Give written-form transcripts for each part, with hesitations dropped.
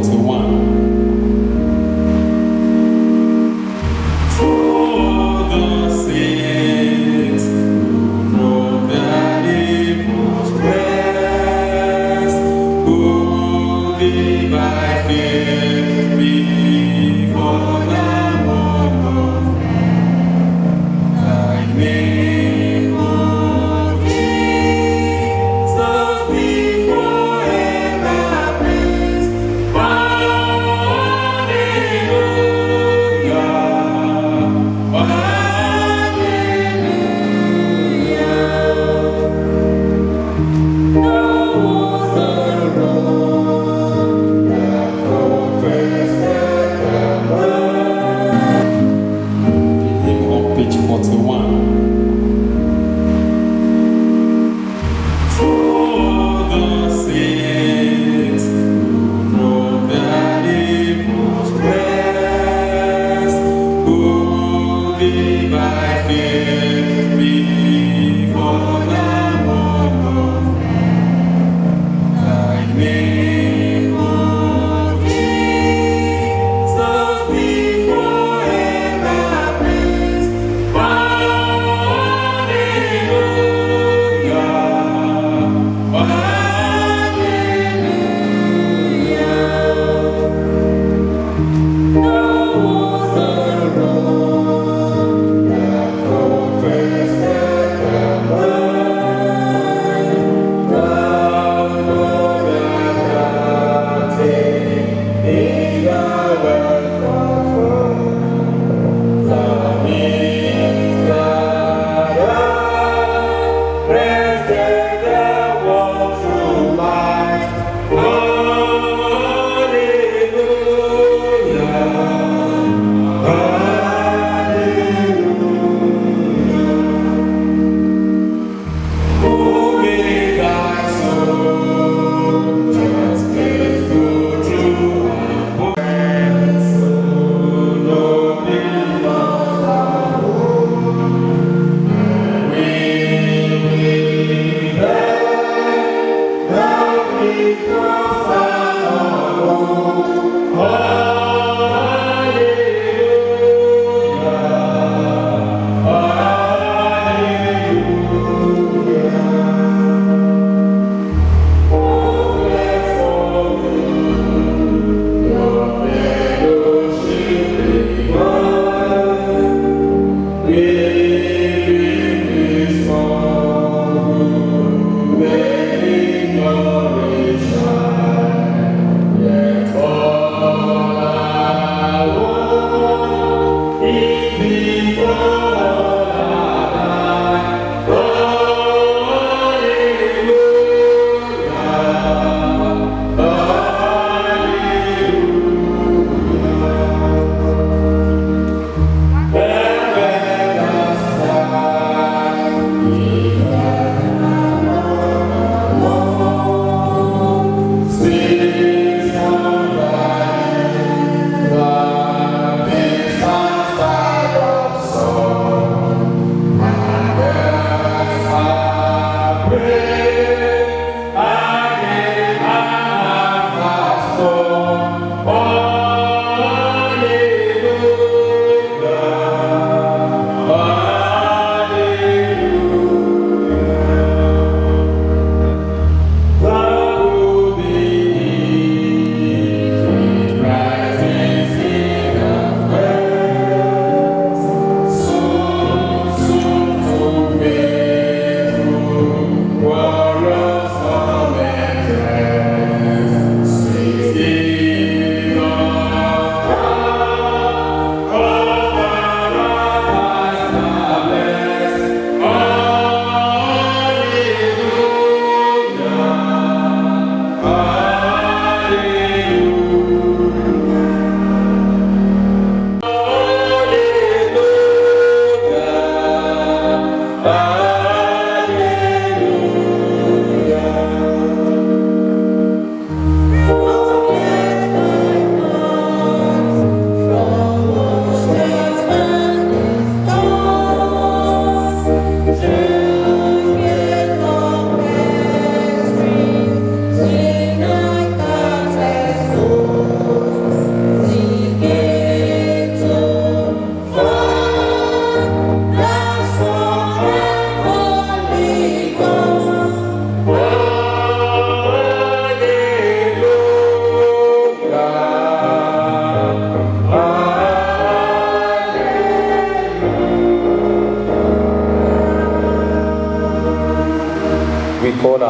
41. Glory shine.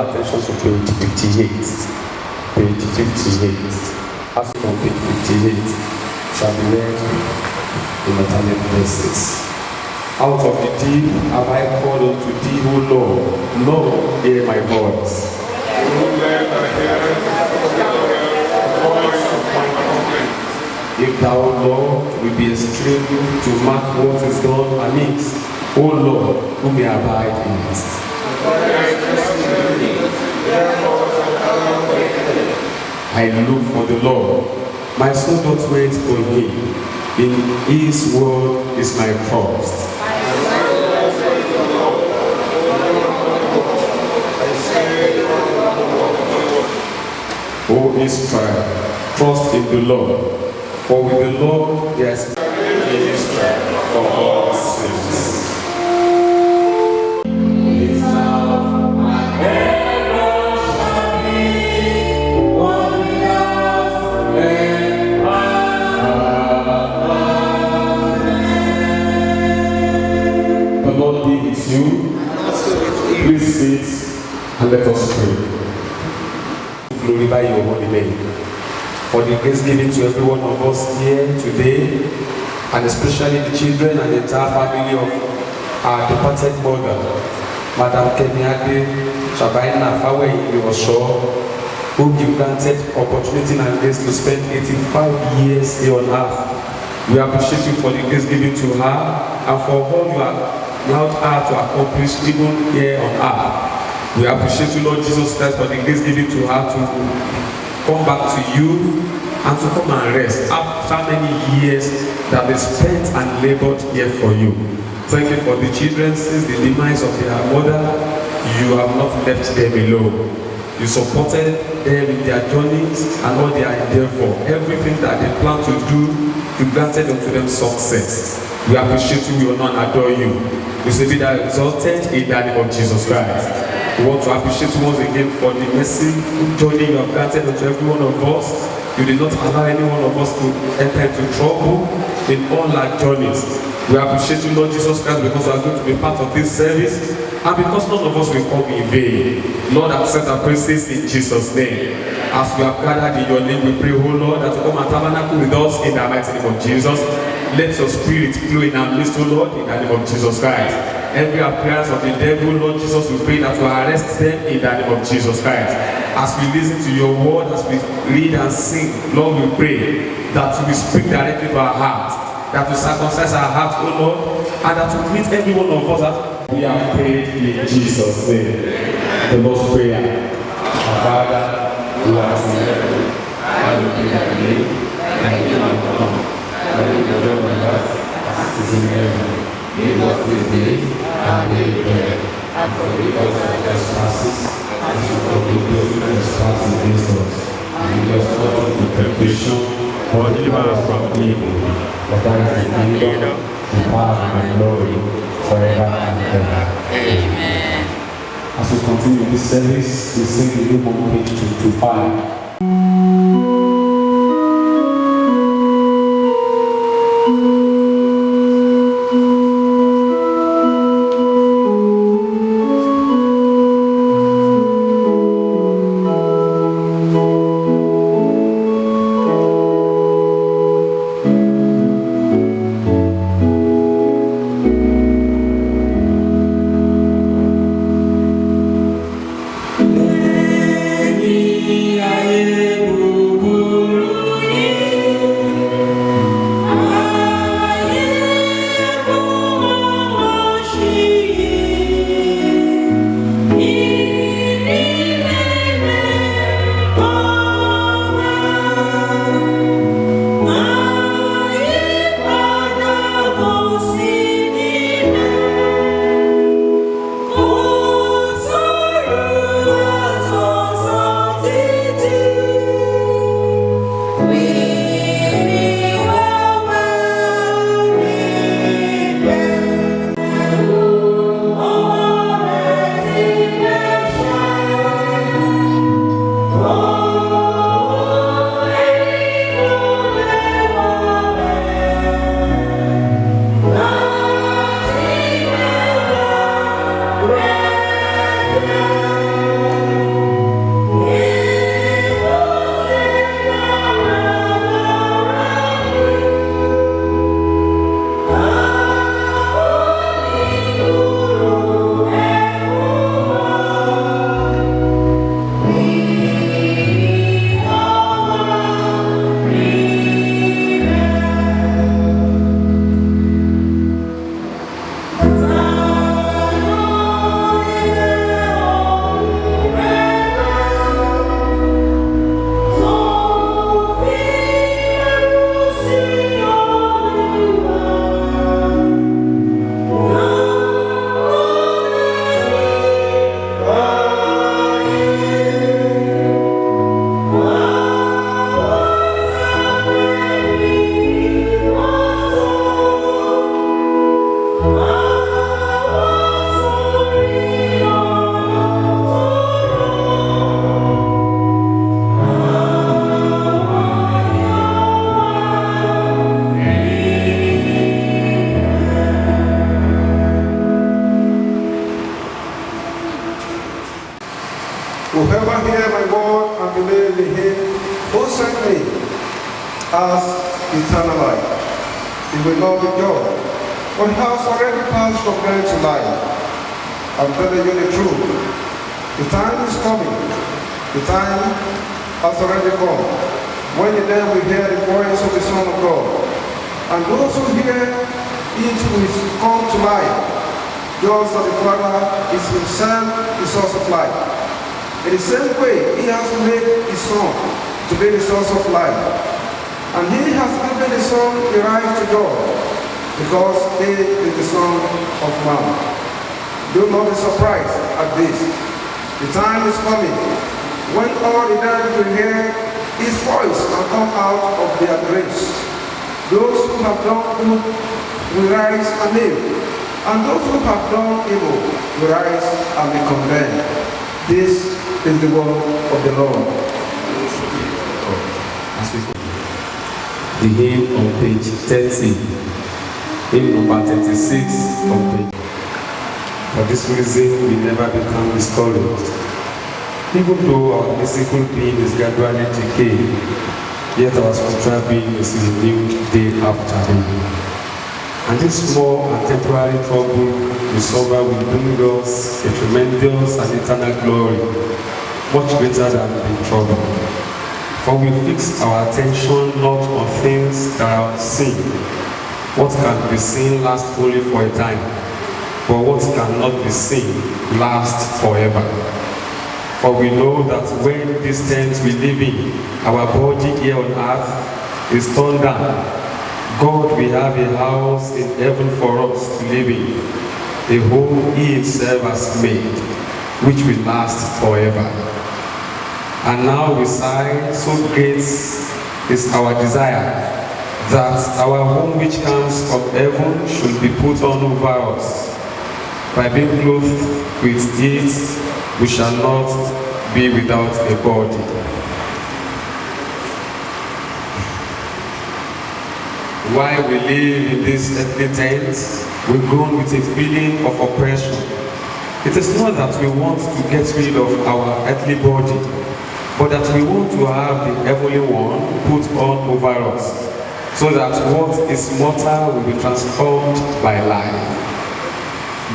our attention to page 58. Page 58. As on page 58, shall be read in alternate verses. Out of the deep have I called unto thee, O Lord. Lord, hear my voice. If thou, Lord, will be extreme to mark what is done amiss, O Lord, who may abide in it. I look for the Lord. My soul doth wait for him. In his word is my trust. O Israel, trust in the Lord. For with the Lord there is Israel for all sins. The Lord be with you. Please sit and let us pray. Glorify your holy name. For the grace given to every one of us here today, and especially the children and the entire family of our departed mother, Madam Kemiade Shabaina Fawe Osho, who give granted opportunity and grace to spend 85 years here on earth. We appreciate you for the grace given to her and for all you have allowed her to accomplish even here on earth. We appreciate you, Lord Jesus Christ, for the grace given to her to come back to you and to come and rest after many years that they spent and labored here for you. Thank you for the children. Since the demise of their mother, you have not left them alone. You supported them in their journeys and all their endeavor. Everything that they plan to do, you granted unto them success. We appreciate you, we honor and adore you. We say be that exalted in the name of Jesus Christ. We want to appreciate you once again for the mercy journey you have granted unto every one of us. You did not allow any one of us to enter into trouble in all our journeys. We appreciate you, Lord Jesus Christ, because we are going to be part of this service and because none of us will come in vain. Lord, accept our praises in Jesus' name. As we have gathered in your name, we pray, oh Lord, that you come and tabernacle with us in the mighty name of Jesus. Let your spirit flow in our midst, oh Lord, in the name of Jesus Christ. Every appearance of the devil, Lord Jesus, we pray that you arrest them in the name of Jesus Christ. As we listen to your word, as we read and sing, Lord, we pray that you will speak directly to our hearts, that you circumcise our hearts, oh Lord, and that you meet every one of us that we have prayed in Jesus' name. The Lord's Prayer. Our Father, who art in heaven, hallowed be thy name, thy kingdom come, thy will be done on earth as it is in heaven. Give us this day our daily bread, and forgive us our trespasses, as we forgive those who trespass against us. And lead us not into temptation, but deliver us from evil. For thine is the kingdom, the power, and the glory, forever and ever. Amen. As we continue this service, we sing the hymn on page 25. Amen. sent me has eternal life. He will not be judged, but he has already passed from death to life. I'm telling you the truth. The time is coming. The time has already come when the dead will hear the voice of the Son of God. And those who hear it will come to life, just as the Father is himself the source of life. In the same way, he has made his Son to be the source of life. And he has given the Son the right to God, because he is the Son of Man. Do not be surprised at this. The time is coming when all the dead will hear his voice and come out of their graves. Those who have done good will rise and live, and those who have done evil will rise and be condemned. This is the word of the Lord. The hymn on page 30, hymn number 36 on page. For this reason, we never become discouraged. Even though our physical being is gradually decaying, yet our spiritual being is renewed day after day. And this small and temporary trouble we suffer will bring us a tremendous and eternal glory, much greater than the trouble. For we fix our attention not on things that are seen. What can be seen lasts only for a time, but what cannot be seen lasts forever. For we know that when this tent we live in, our body here on earth, is torn down, God will have a house in heaven for us to live in, a home he himself has made, which will last forever. And now we sigh, so great is our desire, that our home which comes from heaven should be put on over us. By being clothed with it, we shall not be without a body. While we live in this earthly tent, we groan with a feeling of oppression. It is not that we want to get rid of our earthly body, but that we want to have the heavenly one put on over us, so that what is mortal will be transformed by life.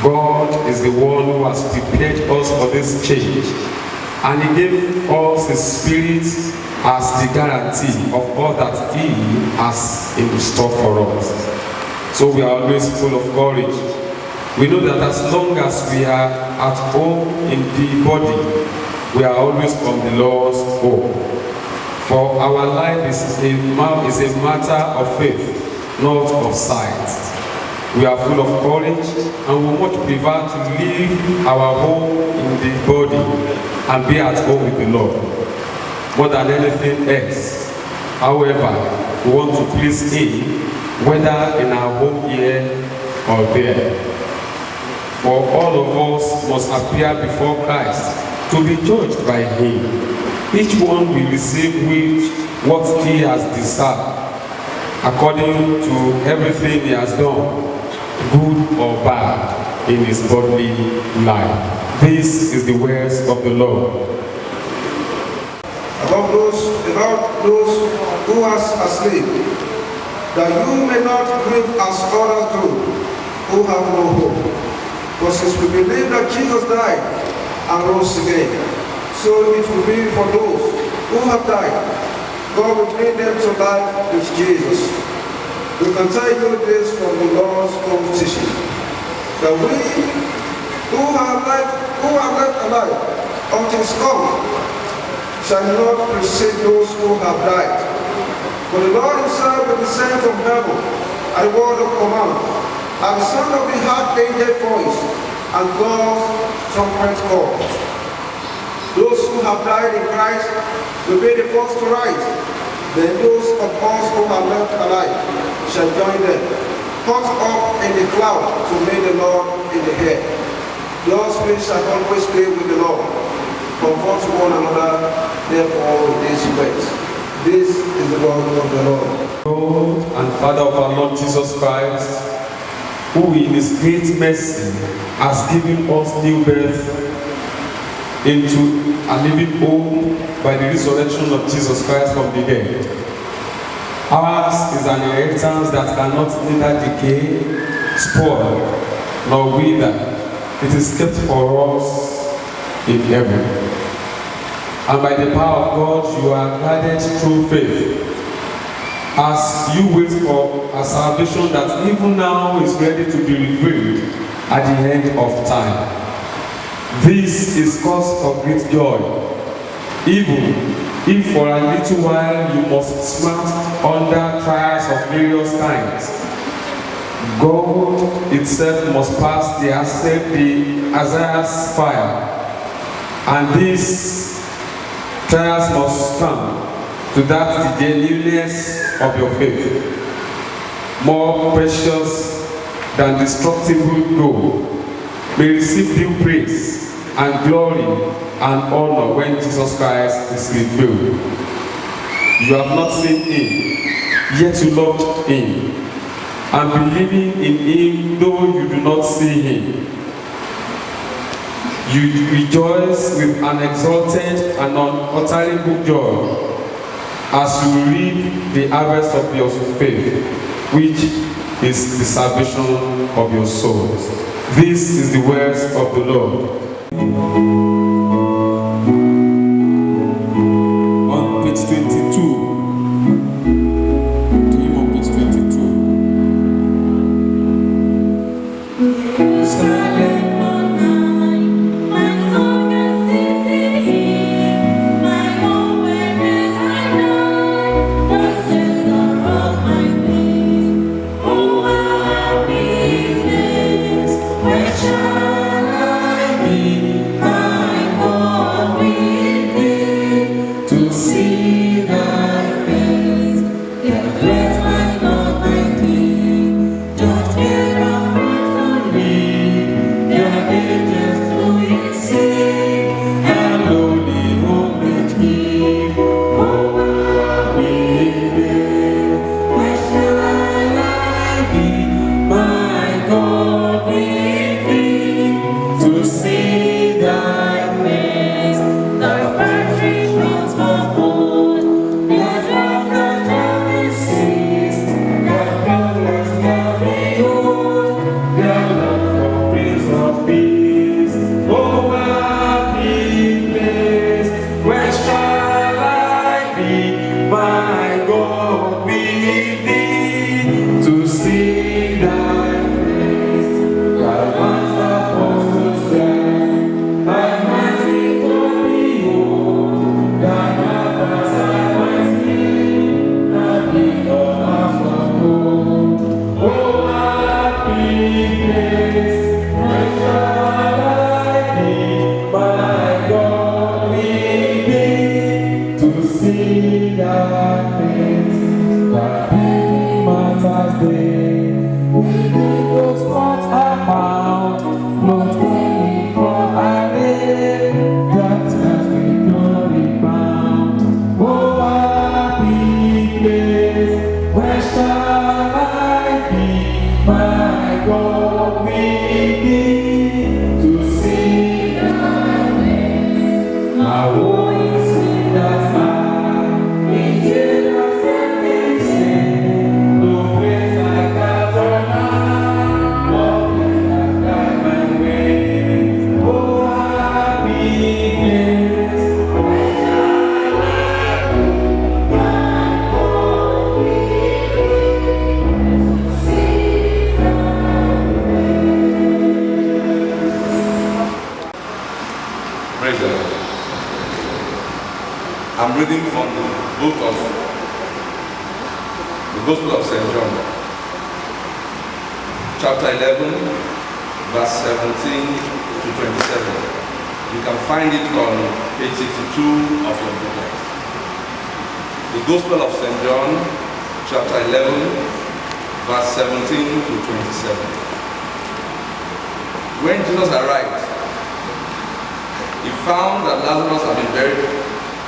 God is the one who has prepared us for this change, and he gave us his Spirit as the guarantee of all that he has in store for us. So we are always full of courage. We know that as long as we are at home in the body, we are always from the Lord's home. For our life is a matter of faith, not of sight. We are full of courage, and we much prefer to leave our home in the body and be at home with the Lord, more than anything else. However, we want to please him, whether in our home here or there. For all of us must appear before Christ to be judged by him. Each one will receive what he has deserved, according to everything he has done, good or bad, in his bodily life. This is the words of the Lord. About those who are asleep, that you may not grieve as others do, who have no hope. For since we believe that Jesus died and rose again, so it will be for those who have died. God will bring them to life with Jesus. We can tell you this from the Lord's own teaching, that we who have left alive until it's come shall not precede those who have died. For the Lord himself will descend from heaven at the word of command, at the sound of the archangel voice, and God's trumpet call. Those who have died in Christ will be the first to rise. Then those of us who are left alive shall join them, caught up in the cloud to meet the Lord in the air. Those we shall always be with the Lord. Comfort one another, therefore, with these words. This is the word of the Lord. Lord and Father of our Lord Jesus Christ, who in his great mercy has given us new birth into a living home by the resurrection of Jesus Christ from the dead. Ours is an inheritance that cannot neither decay, spoil, nor wither. It is kept for us in heaven. And by the power of God, you are guided through faith, as you wait for a salvation that even now is ready to be revealed at the end of time. This is cause of great joy, even if for a little while you must smart under trials of various kinds. God itself must pass the Azariah's fire, and these trials must come to that the genuineness of your faith, more precious than destructible gold, may receive due praise and glory and honor when Jesus Christ is revealed. You have not seen him, yet you loved him, and believing in him though you do not see him. You rejoice with an exalted and unutterable joy as you reap the harvest of your faith, which is the salvation of your souls. This is the words of the Lord. On page 22. The hymn on page 22. I'm reading from the book of the Gospel of St. John, chapter 11, verse 17 to 27. You can find it on page 62 of your booklet. The Gospel of St. John, chapter 11, verse 17 to 27. When Jesus arrived, he found that Lazarus had been buried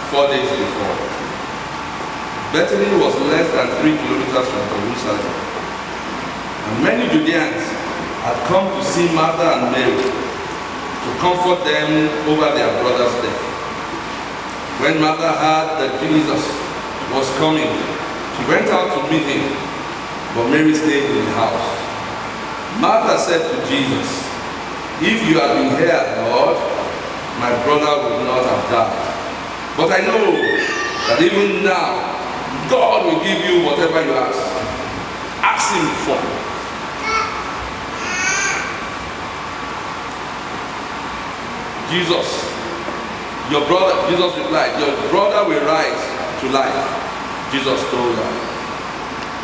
4 days before. Bethany was less than 3 kilometers from Jerusalem, and many Judeans had come to see Martha and Mary to comfort them over their brother's death. When Martha heard that Jesus was coming, she went out to meet him, but Mary stayed in the house. Martha said to Jesus, "If you had been here, Lord, my brother would not have died. But I know that even now, God will give you whatever you ask. Ask him for." Jesus replied, "Your brother will rise to life." Jesus told her.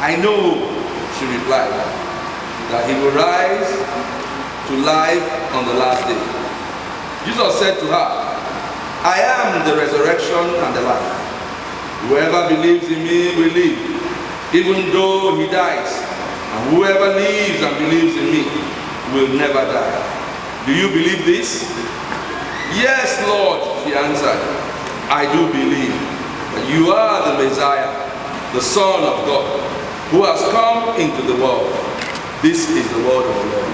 "I know," she replied, "that he will rise to life on the last day." Jesus said to her, "I am the resurrection and the life. Whoever believes in me will live, even though he dies. And whoever lives and believes in me will never die." Do you believe this? "Yes, Lord," she answered. "I do believe that you are the Messiah, the Son of God, who has come into the world." This is the word of the Lord.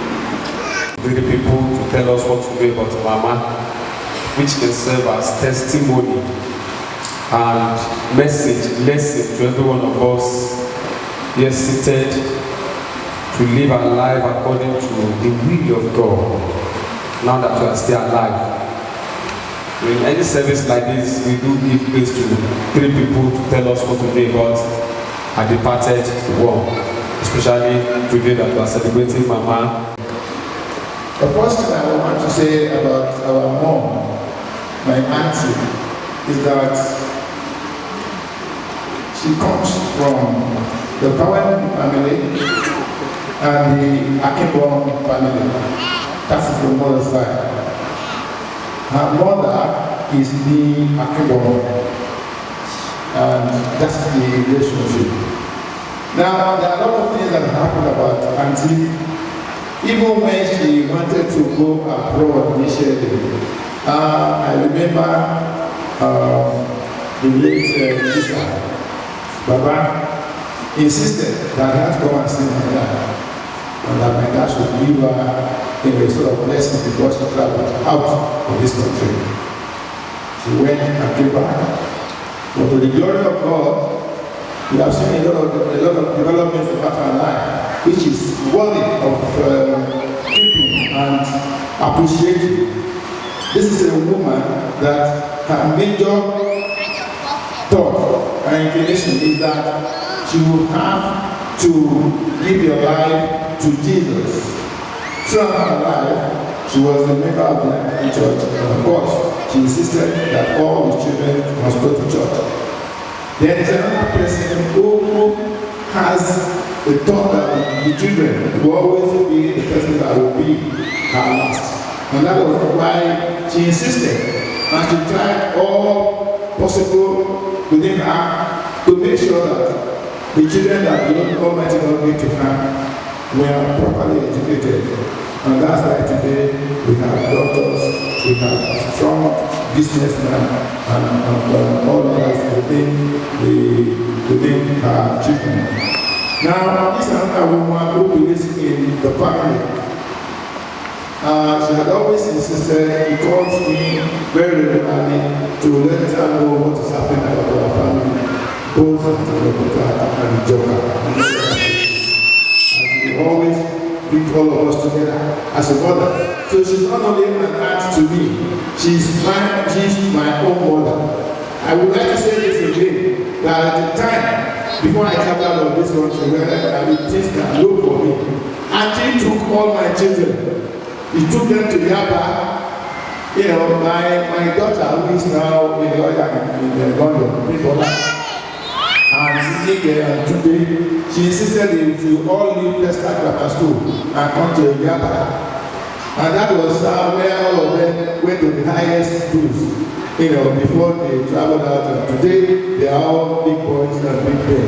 The people to tell us what to do about Mama, which can serve as testimony and lesson to every one of us here seated to live our life according to the will of God, now that we are still alive. In any service like this, we do give place to 3 people to tell us what to do about our departed one, especially today that we are celebrating Mama. The first thing I want to say about our mom, my auntie, is that she comes from the Cowan family and the Akebon family. That is the mother's side. Her mother is the Akebon, and that's the relationship. Now, there are a lot of things that happen about auntie. Even when she wanted to go abroad initially, I remember the late sister, Baba, insisted that I had to go and see my dad, and that my dad should give her a sort of blessing before she traveled out of this country. She went and came back. But to the glory of God, we have seen a lot of developments about her life, which is worthy of keeping and appreciating. This is a woman that her major thought and inclination is that she will have to give your life to Jesus. Throughout her life, she was a member of the Anglican Church, and of course, she insisted that all the children must go to church. There is another person who has the thought that the children will always be the person that will be her last. And that was why she insisted, and she tried all possible within her to make sure that the children that the Almighty God gave to her were properly educated. And that's why today we have doctors, we have strong businessmen, and all of us within her children. Now, this is another woman who believes in the family. She had always insisted, he calls me very regularly to let her know what is happening about our family, both the Rebecca and the Joker. And she always bring all of us together as a mother. So she's not only an aunt to me, she's my own mother. I would like to say this again, that at the time, before I traveled out of this country, where I mean, things can look for me, Auntie took all my children. He took them to Yaba. You know, my daughter, who is now in London, and Nike and today, she insisted that you all leave Prescott Grammar School and come to Yaba. And that was where all of them went to the highest schools, you know, before they traveled out. And today, they are all big boys and big men.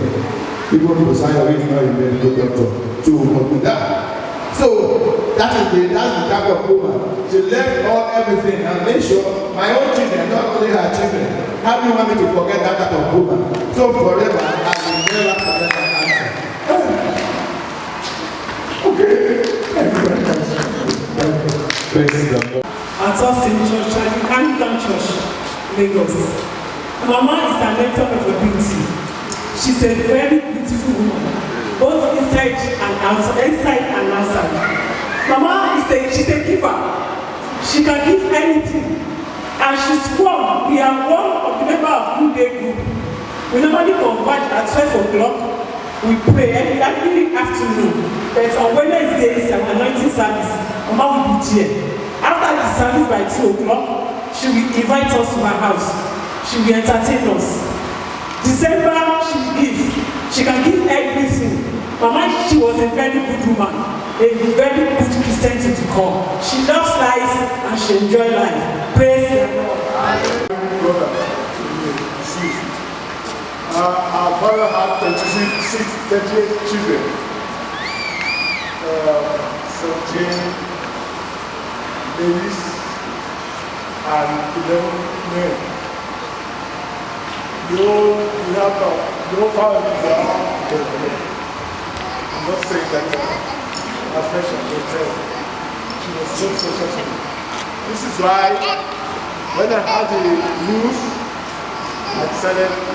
People who sign away now in the medical doctor to work with that. So that's the type of woman. She left everything and made sure my own children, not only her children. How do you want me to forget that type of woman? So forever, I will never forget that answer. Okay. Thank you very much. Praise God. At Austin Church, Anglican Church, Lagos. Mama is an mentor of a beauty. She's a very beautiful woman, both inside and outside. Mama she's a giver. She can give anything. And she's one. We are one of the members of New Day Group. We normally converge at 12 o'clock. We pray every afternoon. But on Wednesday is an anointing service. Mama will be here. After the service by 2 o'clock, she will invite us to her house. She will entertain us. December, she will give. She can give everything. Mama, she was a very good woman, a very good Christian to the core. She loves life and she enjoys life. Praise the Lord. Our father had 38 children. 17 ladies and 11 men. The whole family is I'm not saying that affection will tell. She was so special to me. This is why when I had the news, I decided to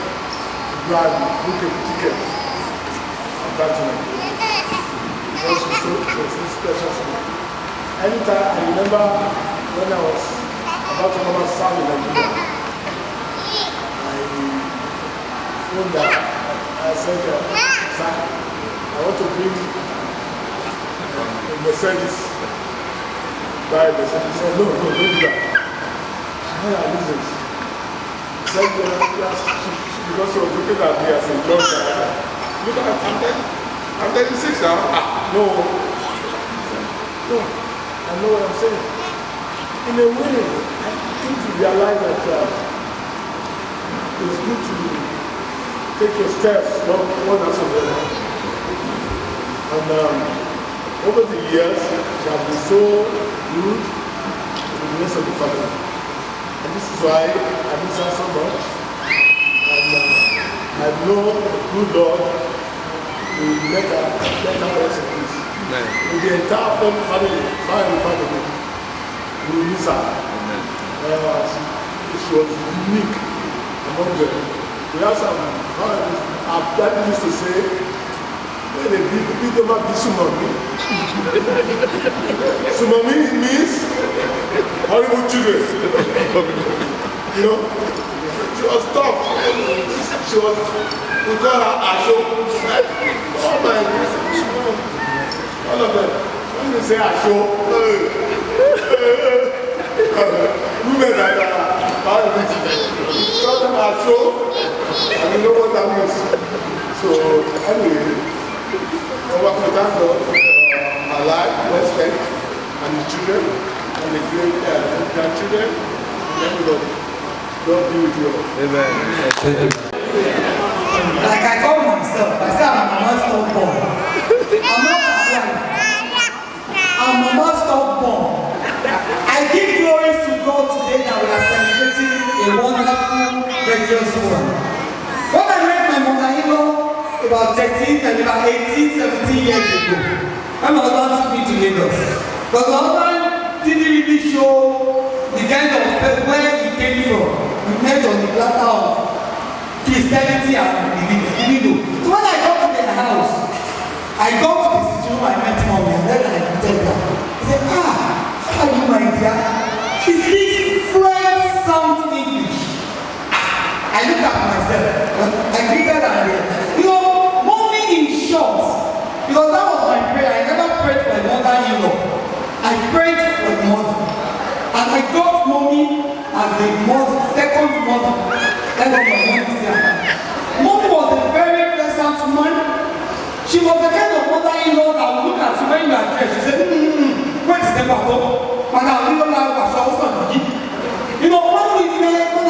go and book a ticket and back to me. Because she was so special to me. Anytime I remember when I was about to come out south in Nigeria, I phoned her. I said, "Sir, I want to bring a Mercedes." Buy a Mercedes. He said, "No, don't do that." She had a business. He said, "Yes," because she was looking at me as a young guy. Look at I'm 36 now. No. I know what I'm saying. In a way, I think you realize that it's good to take your steps one after the other. And over the years, she has been so good to the rest of the family. And this is why I miss her so much. And I know the good Lord will let her rest in peace. With the entire family, we will miss her. She was unique among them. We have some, our dad used to say, when they beat them up, this Sumami. Sumami means horrible children. You know? She was tough. She was, we call her Asho. Oh my goodness. All of them. When they say Asho, women that are violent, tell them Asho, and you know what that means. So, anyway, I want to thank God for her life, respect, and the children, and the great grandchildren, and everybody. God be with you all. Amen. Like I call myself, I say I'm a mama stop born. I'm not a wife. I'm a mama stop born. I give glory to God today that we are celebrating a wonderful, virtuous woman. When I met my mother-in-law about 18, 17 years ago, my husband took me to Lagos. But my husband didn't really show the kind of where he came from. We met on the platter of Christianity and belief. So when I got to their house, I got to the sitting room, I met mommy, and then I told her. He said, how are you, my dear? She speaks French sound English. I looked at myself, I greeted her there. You know, mommy in short, because that was my prayer. I never prayed for a mother-in-law. I prayed for the mother. And I got mommy as a mother, second mother. That's what my mom said. Mommy was a very pleasant woman. She was the kind of mother-in-law that would look at you when you are dressed. She said, where is the papa? Madam, you don't know what she. You know, when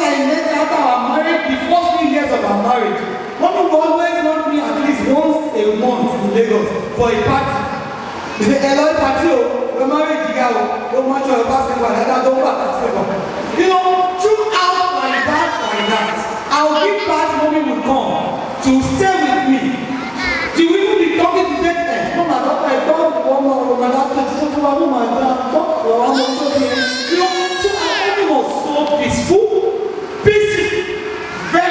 I met her after our marriage, the first 3 years of our marriage, mommy would always want me at least once a month in Lagos for a party. She said, hello, party, we're married, don't want your passing one, don't want that. You know, throughout my that, I'll give back mommy will come to stay with me. She will even be talking to them. Mama, I don't want my daughter to talk about my daughter. You know, so I was so peaceful, very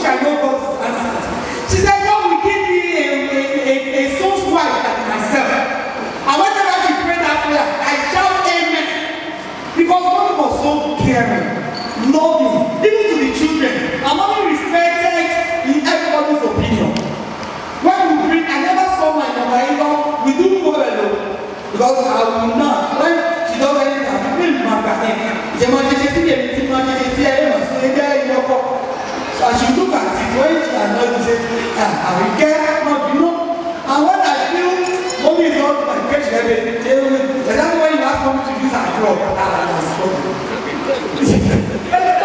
which I know God has answered. She said, God will give me a soul's wife like myself. And whenever she prayed that prayer, I shout amen. Because mommy was so caring, loving, even to the children. And mommy respected in everybody's opinion. When we bring, I never saw my mother-in-law, we do go alone. Because I will not. When she does anything, I will bring my back in. She must just see everything, so I should look at it when she has not say, I will care, not you know. And when I feel mommy is not my catch everything, that's when you ask mommy to use her drug.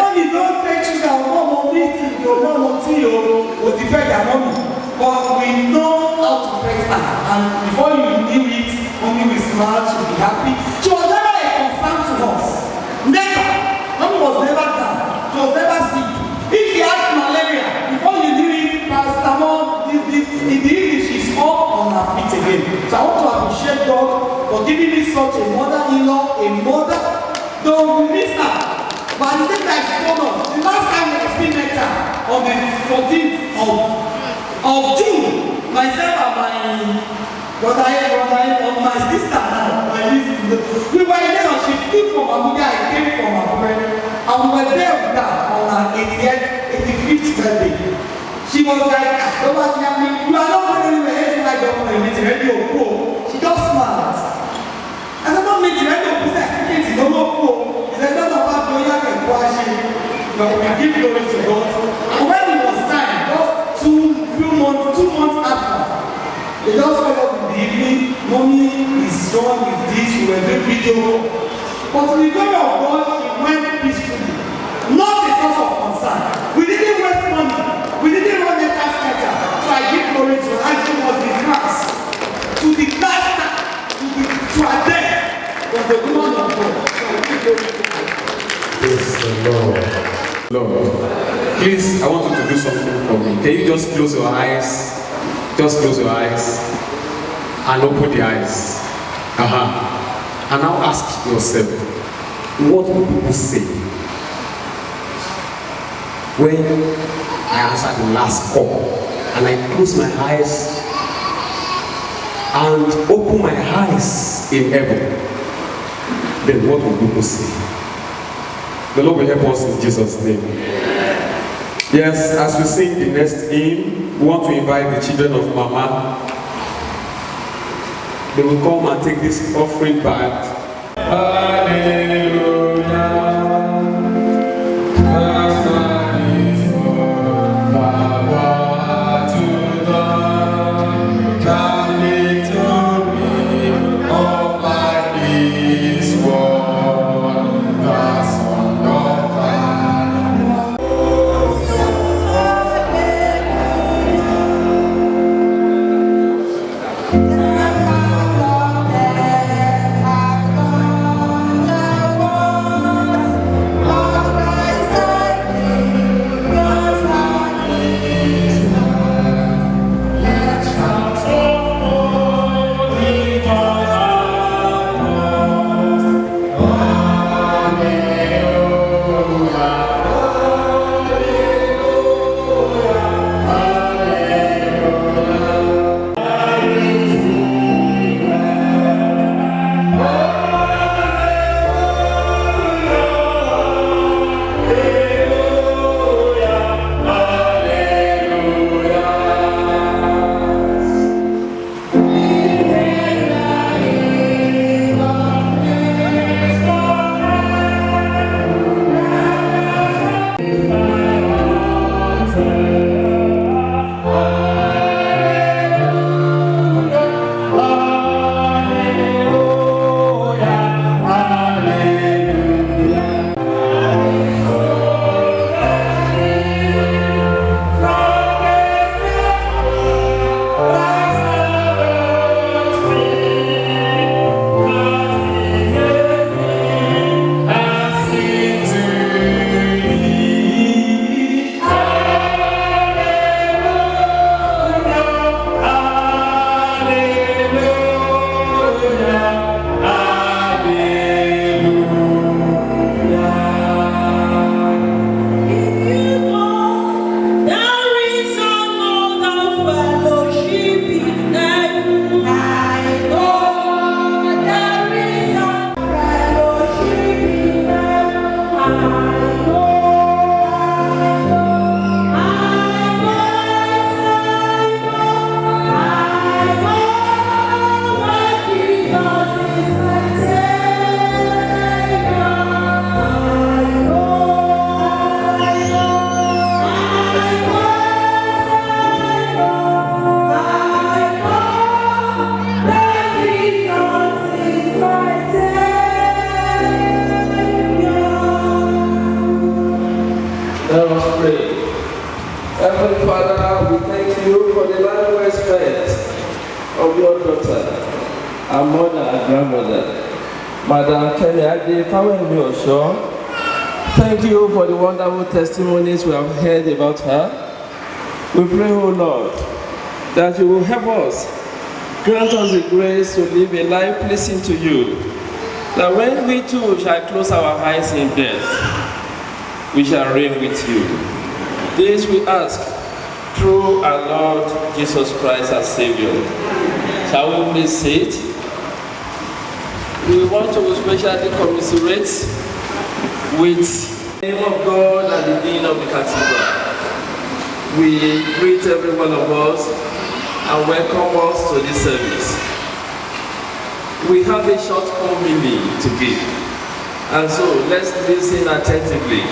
Mommy don't take you down, mommy, your mom, will defend her mommy. But we know how to praise her. And before you knew it, mommy will smile, she will be happy. She was never a concern to us. Never. Mommy was never down. She was never sick. If she had malaria, before you knew it, paracetamol, in the evening she's up on her feet again. So I want to appreciate God for giving me such a mother-in-law, a mother. Though we miss her, but at the same time she told us, the last time we still met her, on the 14th of June, myself and my brother, my sister now, we were in there, she flew from Abuja, I came from Abuja. And we were there with her on her 85th birthday. She was like, you are not going anywhere, she like for a meeting, radio pro. She just smiled. I said, not meeting, radio pro, meeting, no pro. He said, no, but we give glory to God. And when it was time, just 2 months after, they just fell up in the evening, mommy is strong with this, we were doing video. But to the glory of God, she went peacefully. Not a source of concern. We didn't waste money. We didn't run a tax scatter. So I give glory to her. She was the grass. To the master. To her death. Was the woman of God. So I give glory to her. Praise the Lord. Lord, please, I want you to do something for me. Can you just close your eyes? Just close your eyes. And open the eyes. And now ask yourself, what will people say when I answer the last call and I close my eyes and open my eyes in heaven? Then what will people say? The Lord will help us in Jesus' name. Yes, as we sing the next hymn, we want to invite the children of Mama. They will come and take this offering back. Hallelujah. Thank you. of your daughter, our mother and grandmother, Madam Kenny Ade Fawemi Osho. Thank you for the wonderful testimonies we have heard about her. We pray, O Lord, that you will help us, grant us the grace to live a life pleasing to you, that when we too shall close our eyes in death, we shall reign with you. This we ask through our Lord Jesus Christ, our Savior. Shall we please sit? We want to especially commiserate with the name of God and the Dean of the Cathedral. We greet every one of us and welcome us to this service. We have a short homily to give, and so let's listen attentively.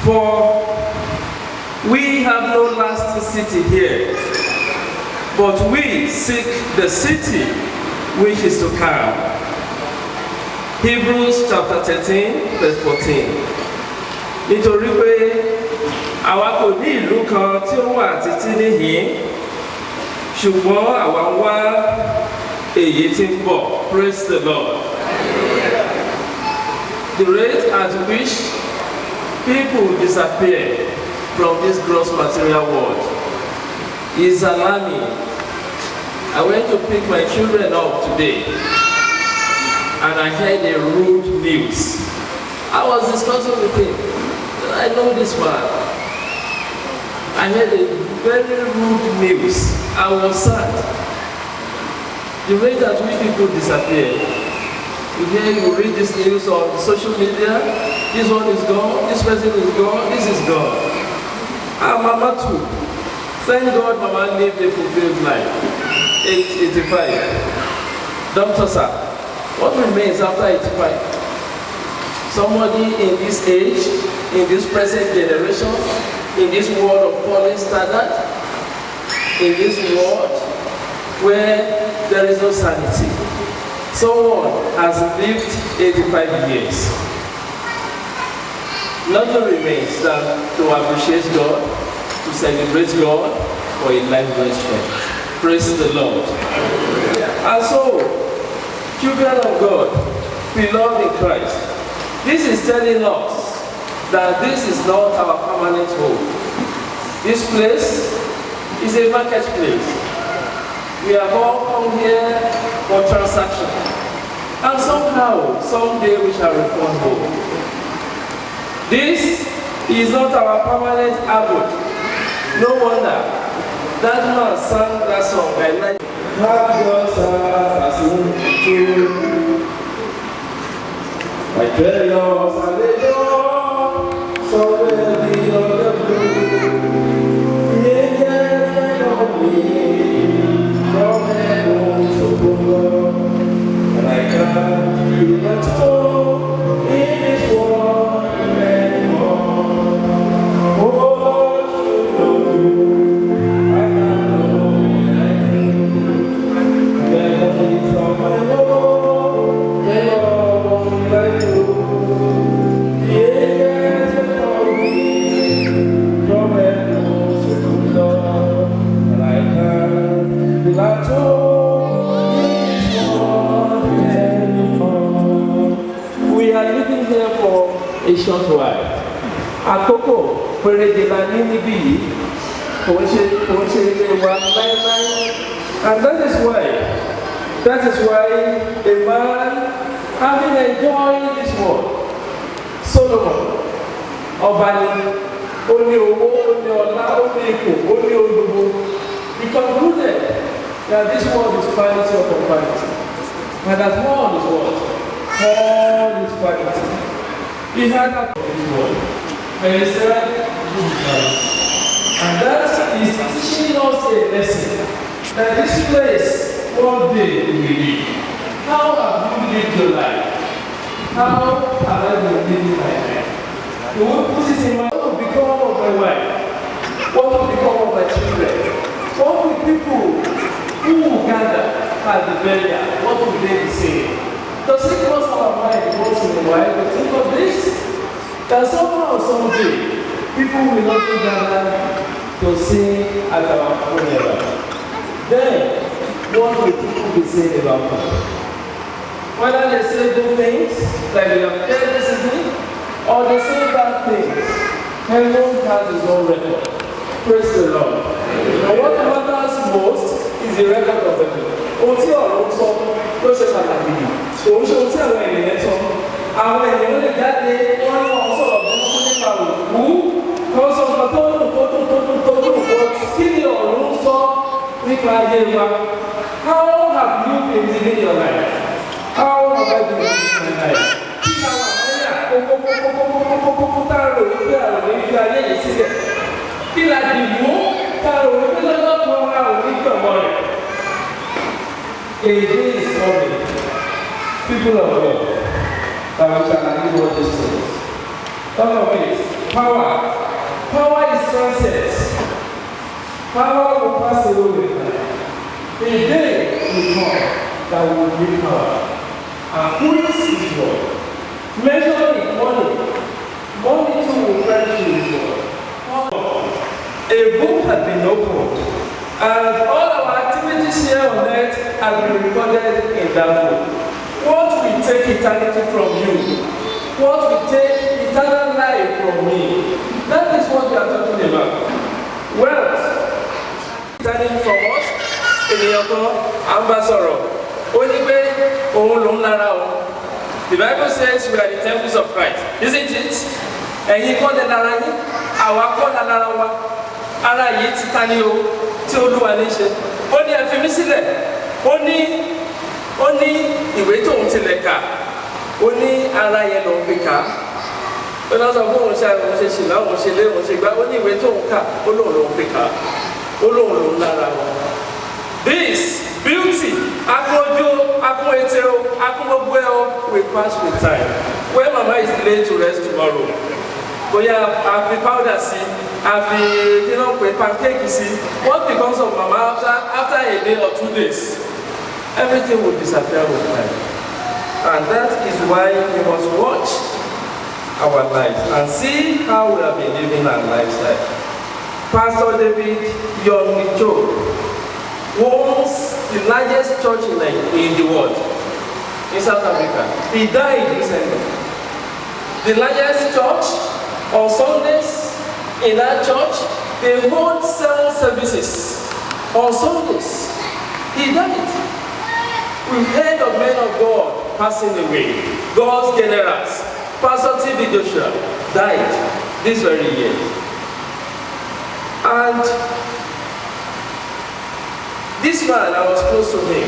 For we have no lasting city here, but we seek the city which is to come. Hebrews chapter 13, verse 14. Nítorí pé àwa kò ní ìlú kan tí ó wà títí níhìn, ṣùgbọ́n àwa ń wá èyí tí ń bọ̀. Praise the Lord. The rate at which people disappear from this gross material world is alarming. I went to pick my children up today and I heard a rude news. I was discussing with him. I know this man. I heard a very rude news. I was sad. The rate at which people disappear. You read this news on social media. This one is gone. This person is gone. This is gone. Ah, Mama too. Thank God Mama lived a fulfilled life. 85. Doctor sir, what remains after 85? Somebody in this age, in this present generation, in this world of fallen standard, in this world where there is no sanity. Someone has lived 85 years. Nothing remains than to appreciate God, to celebrate God for a life well spent. Praise the Lord. And so, children of God, beloved in Christ, this is telling us that this is not our permanent home. This place is a marketplace. We have all come here for transaction. And somehow, someday we shall return home. This is not our permanent abode. No wonder that man sang that song by night. Have yourself as you. My treasures are laid up somewhere beyond the blue. The angels of me from heaven so far, and I can't be at home in this world anymore. Oh, to know you, I can't know when I do. Memories from my home, they all won't like you. The angels of me from heaven so far, and I can't be at home in this world anymore. We are living here for a short while. Àkókò péréje la ní níbí yìí, kò ń ṣe ilé wa láéláé. And that is why a man having enjoyed this world, Solomon, ọba ni, ó ní owó, ó ní ọlá, ó ní ipò, ó ní olúwo, he concluded that this world is vanity upon vanity. And that all is what? All is vanity. He had that in this world. And he said, and that is teaching us a lesson that this place one day will leave. How have you lived your life? How have I been living my life? You will put it in my, what will become of my wife? What will become of my children? What will people who will gather at the burial, what will they be saying? Does it cross our mind once in a while to think of this? That somehow, someday, people will not gather to sing at our funeral. then what will people be saying about them? Whether they say good things, like we have shared this evening, or they say bad things, heaven has its own record. Praise the Lord. And what matters most is the record of the people. Ohun tí ọ̀rọ̀ sọ ló ṣe pàtàkì jù. Òun ṣe ohun tí àwọn ènìyàn sọ. Àwọn ènìyàn lè jáde wọ́n ní wọ́n sọ̀rọ̀ burúkú nípa òkú. Wọ́n sọ nǹkan tó dùn tó kí ni ọ̀rọ̀ sọ nípa ayé wa. How have you been living your life? How have I been living my life? Kí ni àwọn àmọ́yà kókókókókókókókókó tá a rò wípé àwọn ò ní fi ayé yìí sílẹ̀? Kí ni àdìmú tá a rò wípé lọ́jọ́ kan a ò ní gbọ̀ngàn rẹ̀? A day is coming, people of God, that we shall agree what this is. All of it, power. Power is transient. Power will pass away with time. A day will come that will give power. And who is this God? Measure it money. Money too will perish with God. A book has been opened. And all our activities here on earth have been recorded in that book. What will take eternity from you? What will take eternal life from me? That is what we are talking about. Wealth. Turning from us, ènìyàn kan, à ń bá sọ̀rọ̀. Ó ní pé òun lòún lára o. The Bible says we are the temples of Christ, isn't it? Ẹ̀yin kọ́ lẹ lára yín, àwa kọ́ la lára wa. Ara yìí ti ta ni o, tí Olúwa ní ṣe. Ó ní ẹ fi mí sílẹ̀. Ó ní ìwé tóun tilẹ̀ kà. Ó ní ara yẹn lòún fi kà á. Ó náà sọ fún òun ṣe ṣìnà, òun ṣe lé, òun ṣe gbá. Ó ní ìwé tóun kà, ó lóun lòún fi kà á. Ó lóun lòún lára wọn. This beauty, akójú, akó ètè o, akó gbogbo ẹ o, will pass with time. When mama is laid to rest tomorrow, bóyá a fi powder sí, a fi pancake sí. What becomes of mama after a day or 2 days? Everything will disappear with time. And that is why we must watch our lives and see how we have been living our lifestyle. Pastor David Yonmicho owns the largest church in the world, in South Africa. He died recently. The largest church, on Sundays, in that church, they hold 7 services on Sundays. He died. We've heard of men of God passing away. God's generals. Pastor T.B. Joshua died this very year. And this man, I was close to him.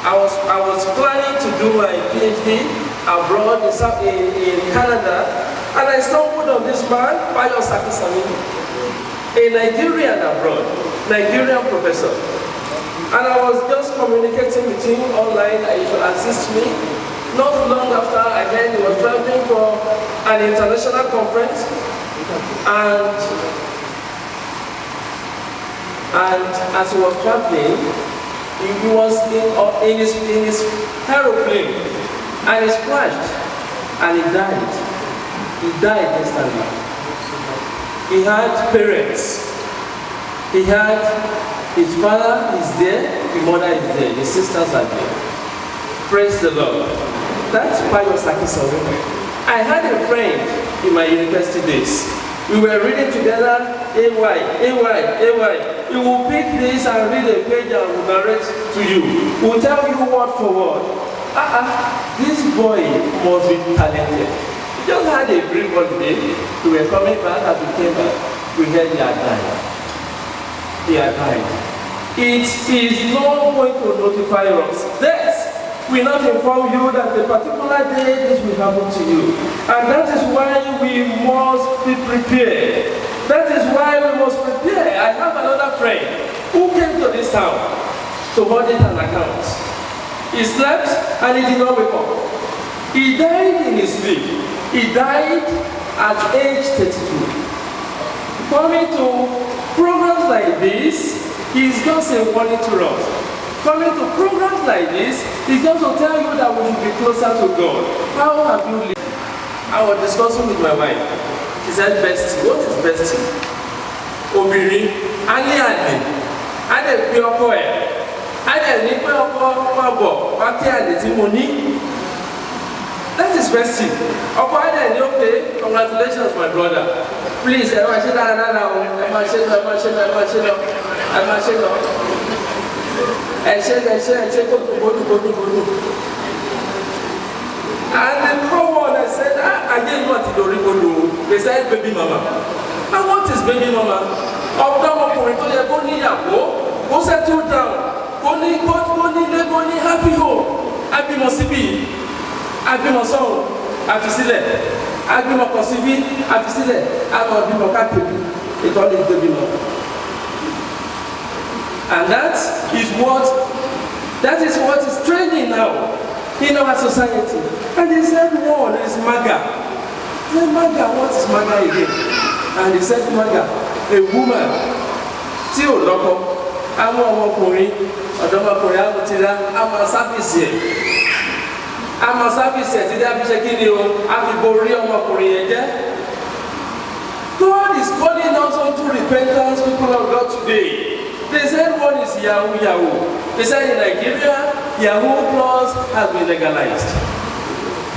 I was planning to do my PhD abroad in Canada, and I stumbled on this man, Bayo Sakisami, a Nigerian abroad, Nigerian professor. And I was just communicating with him online that he should assist me. Not long after, I heard he was traveling for an international conference, and as he was traveling, he was in his aeroplane, and he crashed, and he died. He died instantly. He had parents. He had his father is there, his mother is there, his sisters are there. Praise the Lord. That's Bayo Sakisami. I had a friend in my university days. We were reading together AY. He will pick this and read a page and will narrate to you. He will tell you word for word. This boy must be talented. He just had a brief holiday. We were coming back, as we came back, we heard he had died. He had died. It is not going to notify us. Death will not inform you that a particular day this will happen to you. And that is why we must be prepared. That is why we must prepare. I have another friend who came to this town to audit an account. He slept and he did not wake up. He died in his sleep. He died at age 32. Coming to programs like this is just a warning to us. Coming to programs like this is just to tell you that we should be closer to God. How have you lived? I was discussing with my wife. She said, bestie. What is bestie? Obìnrin, a ní àlè, a lè pe ọkọ ẹ̀, á dẹ̀ ní pé ọkọ máa bọ̀ wá kí àlè tí mo ní. That is first thing. Ọkọ á dẹ̀ ní okay, congratulations my brother. Please ẹ máa ṣe dáradára o, ẹ máa ṣe lọ, ẹ máa ṣe lọ, ẹ máa ṣe lọ, ẹ máa ṣe lọ. Ẹ ṣe kótókótókótó. And the whole world has said, ayé ìlú àti lórí gbòdò. They said baby mama. And what is baby mama? Ọ̀dọ́mọkùnrin tó yẹ kó níyàwó, kó settle down, kó ní ilé, kó ní happy home. Abímọ síbí, abímọ sọ́hùn, àfisílẹ̀. Abímọ kan síbí, àfisílẹ̀. Àmọ́ abímọ káàkiri, ìtọ́lé baby mama. And that is what is trending now in our society. And they said one is MAGA. Then MAGA, what is MAGA again? And they said MAGA, a woman, tí ò lọ́kọ, àwọn ọmọkùnrin, ọ̀dọ́mọkùnrin àmútira, àmọ́ sáfìsì ẹ̀ títí àfiṣẹ́ kí ni o, àfi borí ọmọkùnrin yẹn jẹ́. God is calling us unto repentance, people of God today. They said one is Yahoo. They said in Nigeria, Yahoo Plus has been legalized.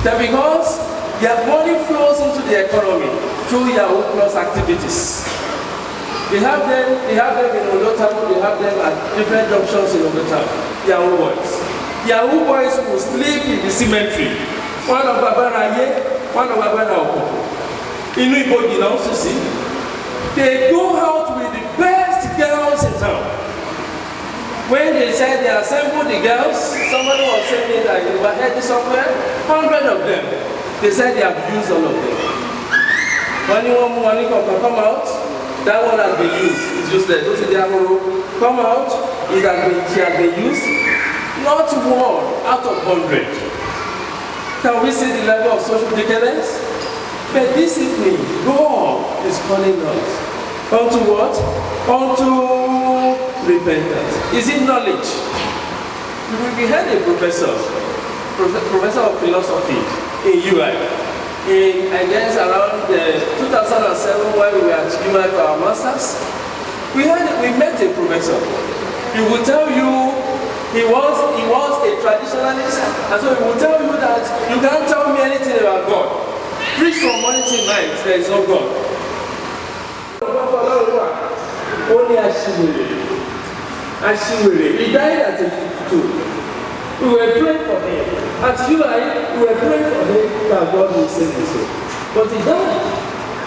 That because their money flows into the economy through Yahoo Plus activities. They have them in Olotamo, they have them at different junctions in Olotamo. Yahoo boys. Yahoo boys will sleep in the cemetery. One of Babara Ye, one of Babara Oko. Inu Ibogi now to see. They go out with the best girls in town. When they said they assembled the girls, somebody was saying that you were heading somewhere, 100 of them. They said they have used all of them. When you want money come out, that one has been used. It's useless. Those are the come out, she has been used. Not one out of 100. Can we see the level of social decadence? But discipline, God is calling us. Unto what? Unto repentance. Is it knowledge? We had a professor of philosophy in UI. I guess around 2007 when we were at UI for our masters, we met a professor. He would tell you he was a traditionalist, and so he would tell you that you can't tell me anything about God. Preach from morning till night, there is no God. Only Ashiwere. He died at 82. We were praying for him. At UI, we were praying for him that God will save his soul. But he died.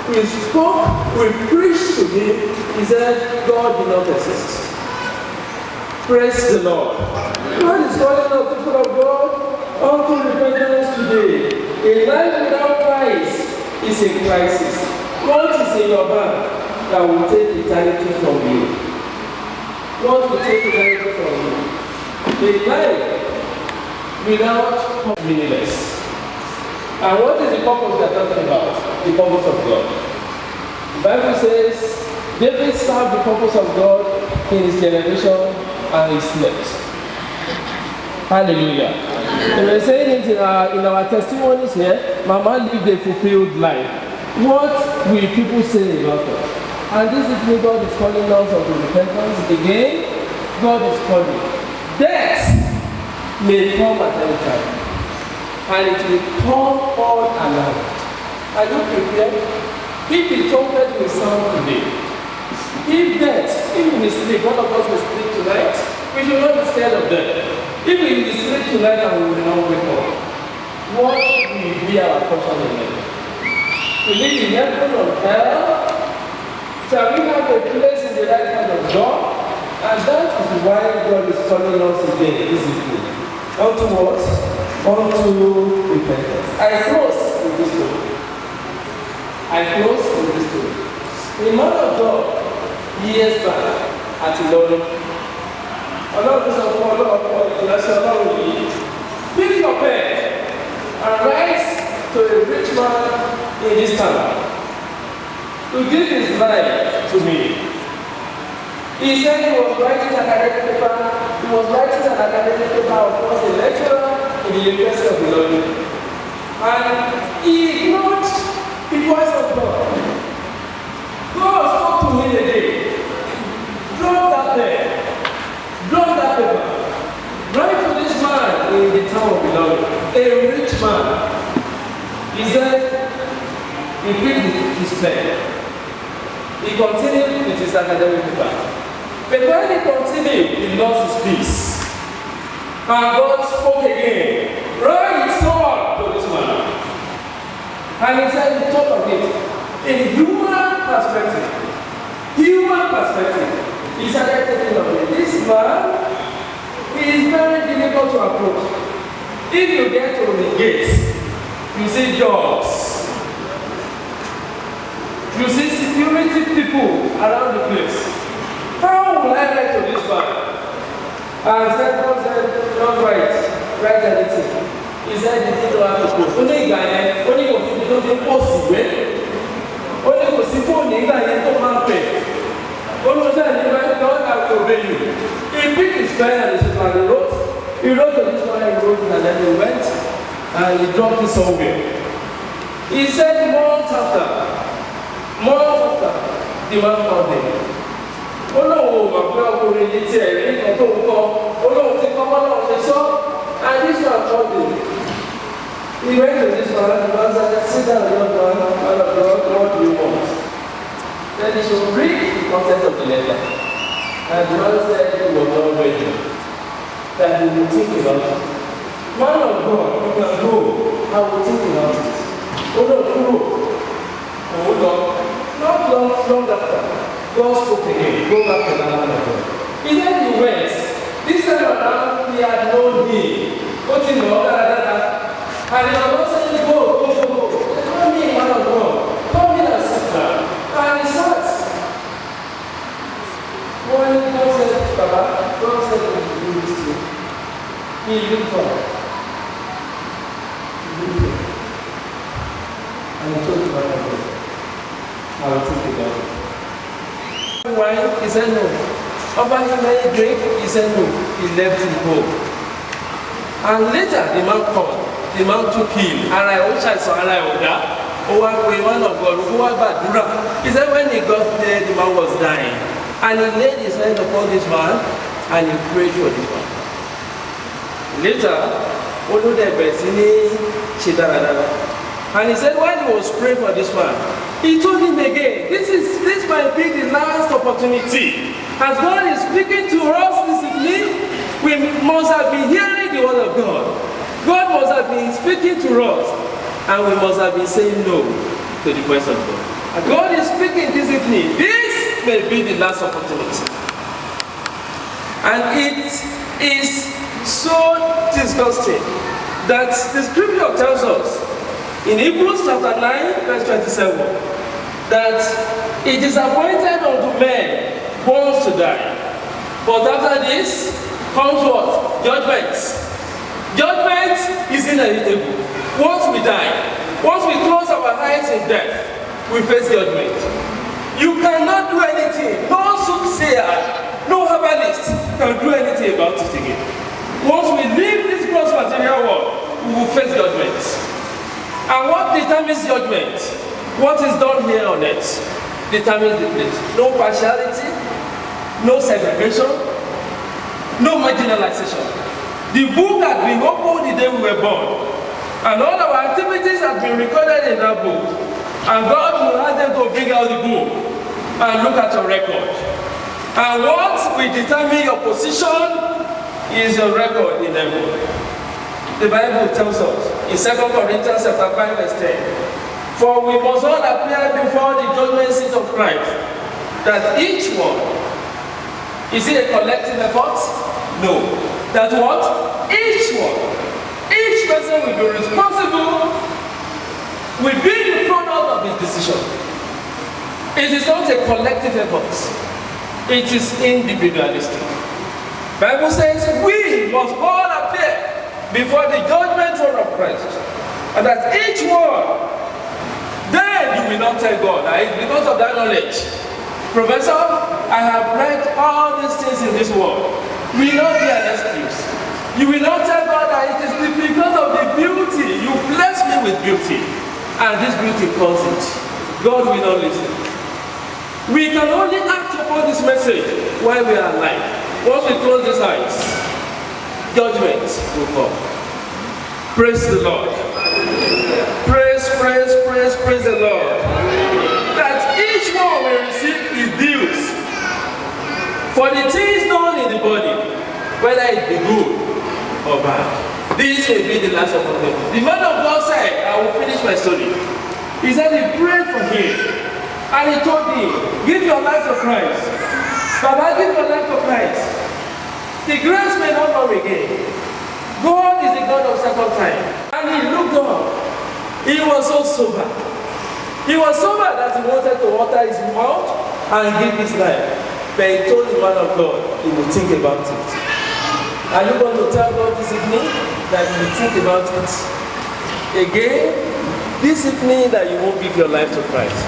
We spoke, we preached to him. He said, God did not exist. Praise the Lord. God is calling us, people of God, unto repentance today. A life without Christ is a crisis. What is in your bank that will take eternity from you? What will take eternity from you? A life without meaningless. And what is the purpose they are talking about? The purpose of God. The Bible says David served the purpose of God in his generation and he slept. Hallelujah. And we're saying it in our testimonies here, Mama lived a fulfilled life. What will people say about her? And this is where God is calling us of repentance. Again, God is calling. Death may come at any time. And it will come all around. Are you prepared? If the trumpet will sound today, if death, if we sleep, one of us will sleep tonight, we should not be scared of death. If we sleep tonight and we will not wake up, what will be our portion in heaven? We live in heaven or hell? Shall we have a place in the right hand of God? And that is why God is calling us again, discipline. Unto what? Unto repentance. I close with this story. A man of God, years back, at Ilorin, Ọlọ́run sọ fún ìlọsí Ọlọ́run yìí, pick your pen and write to a rich man in this town to give his life to me. He said he was writing an academic paper, of course, a lecturer in the University of Ilorin. And he ignored the voice of God. God spoke to him again. Drop that pen. Drop that paper. a rich man. He said, he picked his pen. He continued with his academic paper. But when he continued, he lost his peace. And God spoke again. Write his sword to this man. And he said, he thought of it. In human perspective, he started thinking of it. This man, he is very difficult to approach. If you get to the gate, you see dogs. You see security people around the place. How will I write to this man? And God said, don't write anything. He said he didn't have to put. Only guy, only was the possible. Only was the phone, the guy, the man pay. Only said, God has to obey you. He picked his pen and he wrote. He wrote to this one, he wrote, and then he went and he dropped it somewhere. He said, months after, the man called him. Oh no, my brother, we need to read the book. Oh no, take over the song. And this man called him. He went to this man and said, sit down, young man, what do you want? Then he should read the content of the letter. And the man said he was not ready. That he would think about it. Man of God, you can go. I will think about it. Oh no, hold on. Not long after. God spoke again. Go back to the land of God. He said he went. This time around, he had known him. Put him on and he was not saying, go. Come here, man of God. Come here, sister. And he sat. When God said, Baba, God said he will do this to you. He looked up. And he told the man of God, I will think about it. Wine? He said no. Offer him any drink? He said no. He left him home. And later the man called. The man took him. And I wish I saw Oda. Man of God. He said when he got there, the man was dying. And he laid his hand upon this man and he prayed for this man. Later, and he said when he was praying for this man, he told him again, this might be the last opportunity. As God is speaking to us this evening, we must have been hearing the word of God. God must have been speaking to us, and we must have been saying no to the voice of God. And God is speaking this evening. This may be the last opportunity. And it is so disgusting that the scripture tells us in Hebrews chapter 9, verse 27, that it is appointed unto men once to die. But after this comes what? Judgment. Judgment is inevitable. Once we die, once we close our eyes in death, we face judgment. You cannot do anything. No soothsayer, no herbalist can do anything about it again. Once we leave this gross material world, we will face judgment. And what determines judgment? What is done here on earth determines the place. No partiality, no segregation, no marginalization. The book had been opened the day we were born. And all our activities have been recorded in that book. And God will ask them to bring out the book and look at your record. And what will determine your position is your record in heaven. The Bible tells us in 2 Corinthians chapter 5 verse 10, for we must all appear before the judgment seat of Christ, that each one, is it a collective effort? No. That what? Each one, each person will be responsible, will be the product of his decision. It is not a collective effort. It is individualistic. Bible says we must all appear before the judgment throne of Christ. And that each one, then you will not tell God, it's because of that knowledge. Professor, I have read all these things in this world. Will not be an excuse. You will not tell God that it is because of the beauty. You bless me with beauty. And this beauty calls it. God will not listen. We can only act upon this message while we are alive. Once we close these eyes, judgment will come. Praise the Lord. Praise, praise, praise, praise the Lord. That each one will receive his dues for the things done in the body, whether it be good or bad. This will be the last of them. The man of God said, I will finish my story. He said he prayed for him. And he told him, give your life to Christ. Baba, give your life to Christ. The grace may not come again. God is the God of second time. And he looked up. He was so sober. He was sober that he wanted to water his mouth and give his life. But he told the man of God, he will think about it. Are you going to tell God this evening that you will think about it again? This evening that you won't give your life to Christ.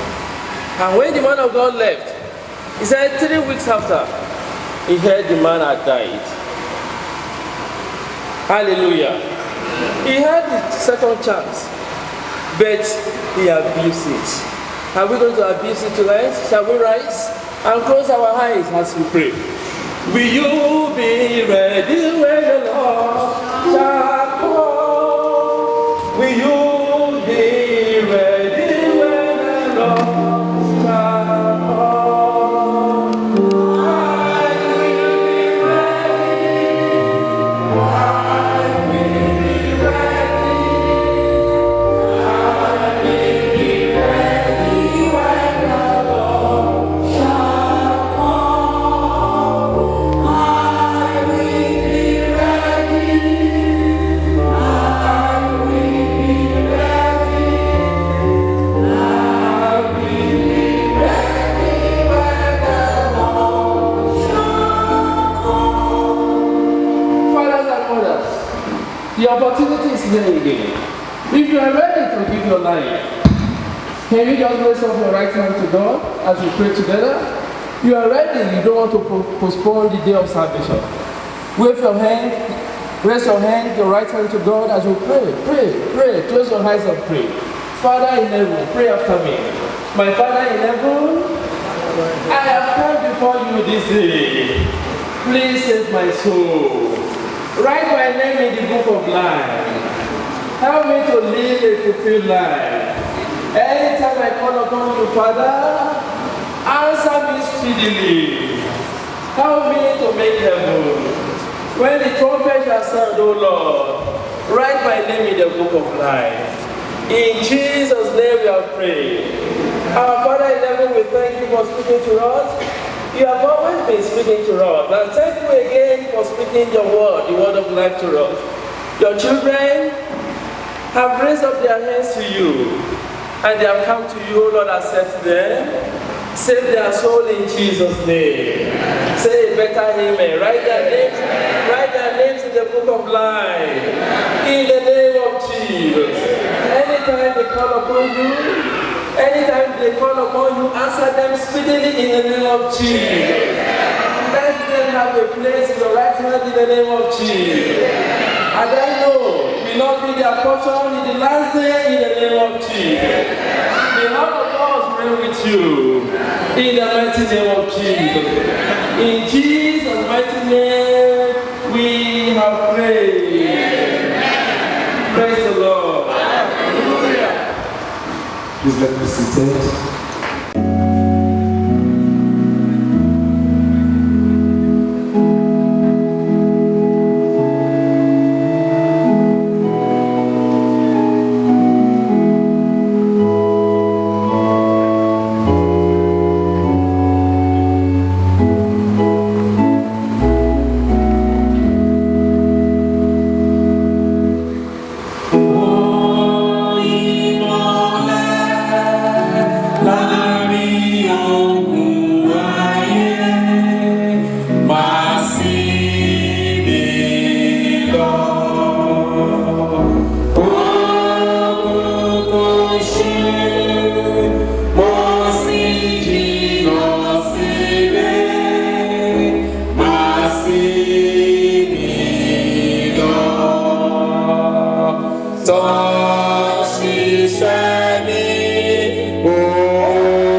And when the man of God left, he said 3 weeks after, he heard the man had died. Hallelujah. He had the second chance, but he abused it. Are we going to abuse it tonight? Shall we rise and close our eyes as we pray? Will you be ready when the Lord shall come? Will you be ready when the Lord shall come? I will be ready. I will be ready. I will be ready when the Lord shall come. I will be ready. I will be ready. I will be ready when the Lord shall come. Fathers and mothers, the opportunity is here again. If you are ready to give your life, can you just raise up your right hand to God as we pray together? You are ready, you don't want to postpone the day of salvation. Wave your hand, raise your hand, your right hand to God as we pray. Pray, pray, close your eyes and pray. Father in heaven, pray after me. My Father in heaven, I have come before you this day. Please save my soul. Write my name in the book of life. Help me to live a fulfilled life. Anytime I call upon you, Father, answer me speedily. Help me to make heaven. When the trumpet shall sound, O Lord, write my name in the book of life. In Jesus' name we have prayed. Our Father in heaven, we thank you for speaking to us. You have always been speaking to us. And thank you again for speaking your word, the word of life to us. Your children have raised up their hands to you, and they have come to you, Lord, accept them. Save their soul in Jesus' name. Say a better amen. Write their names in the book of life. In the name of Jesus. Anytime they call upon you, answer them speedily in the name of Jesus. Let them have a place in your right hand in the name of Jesus. And I know will not be their portion in the last day in the name of Jesus. The Lord of us be with you in the mighty name of Jesus. In Jesus' mighty name we have prayed. Praise the Lord. Hallelujah. Please let me seated. So she said, oh.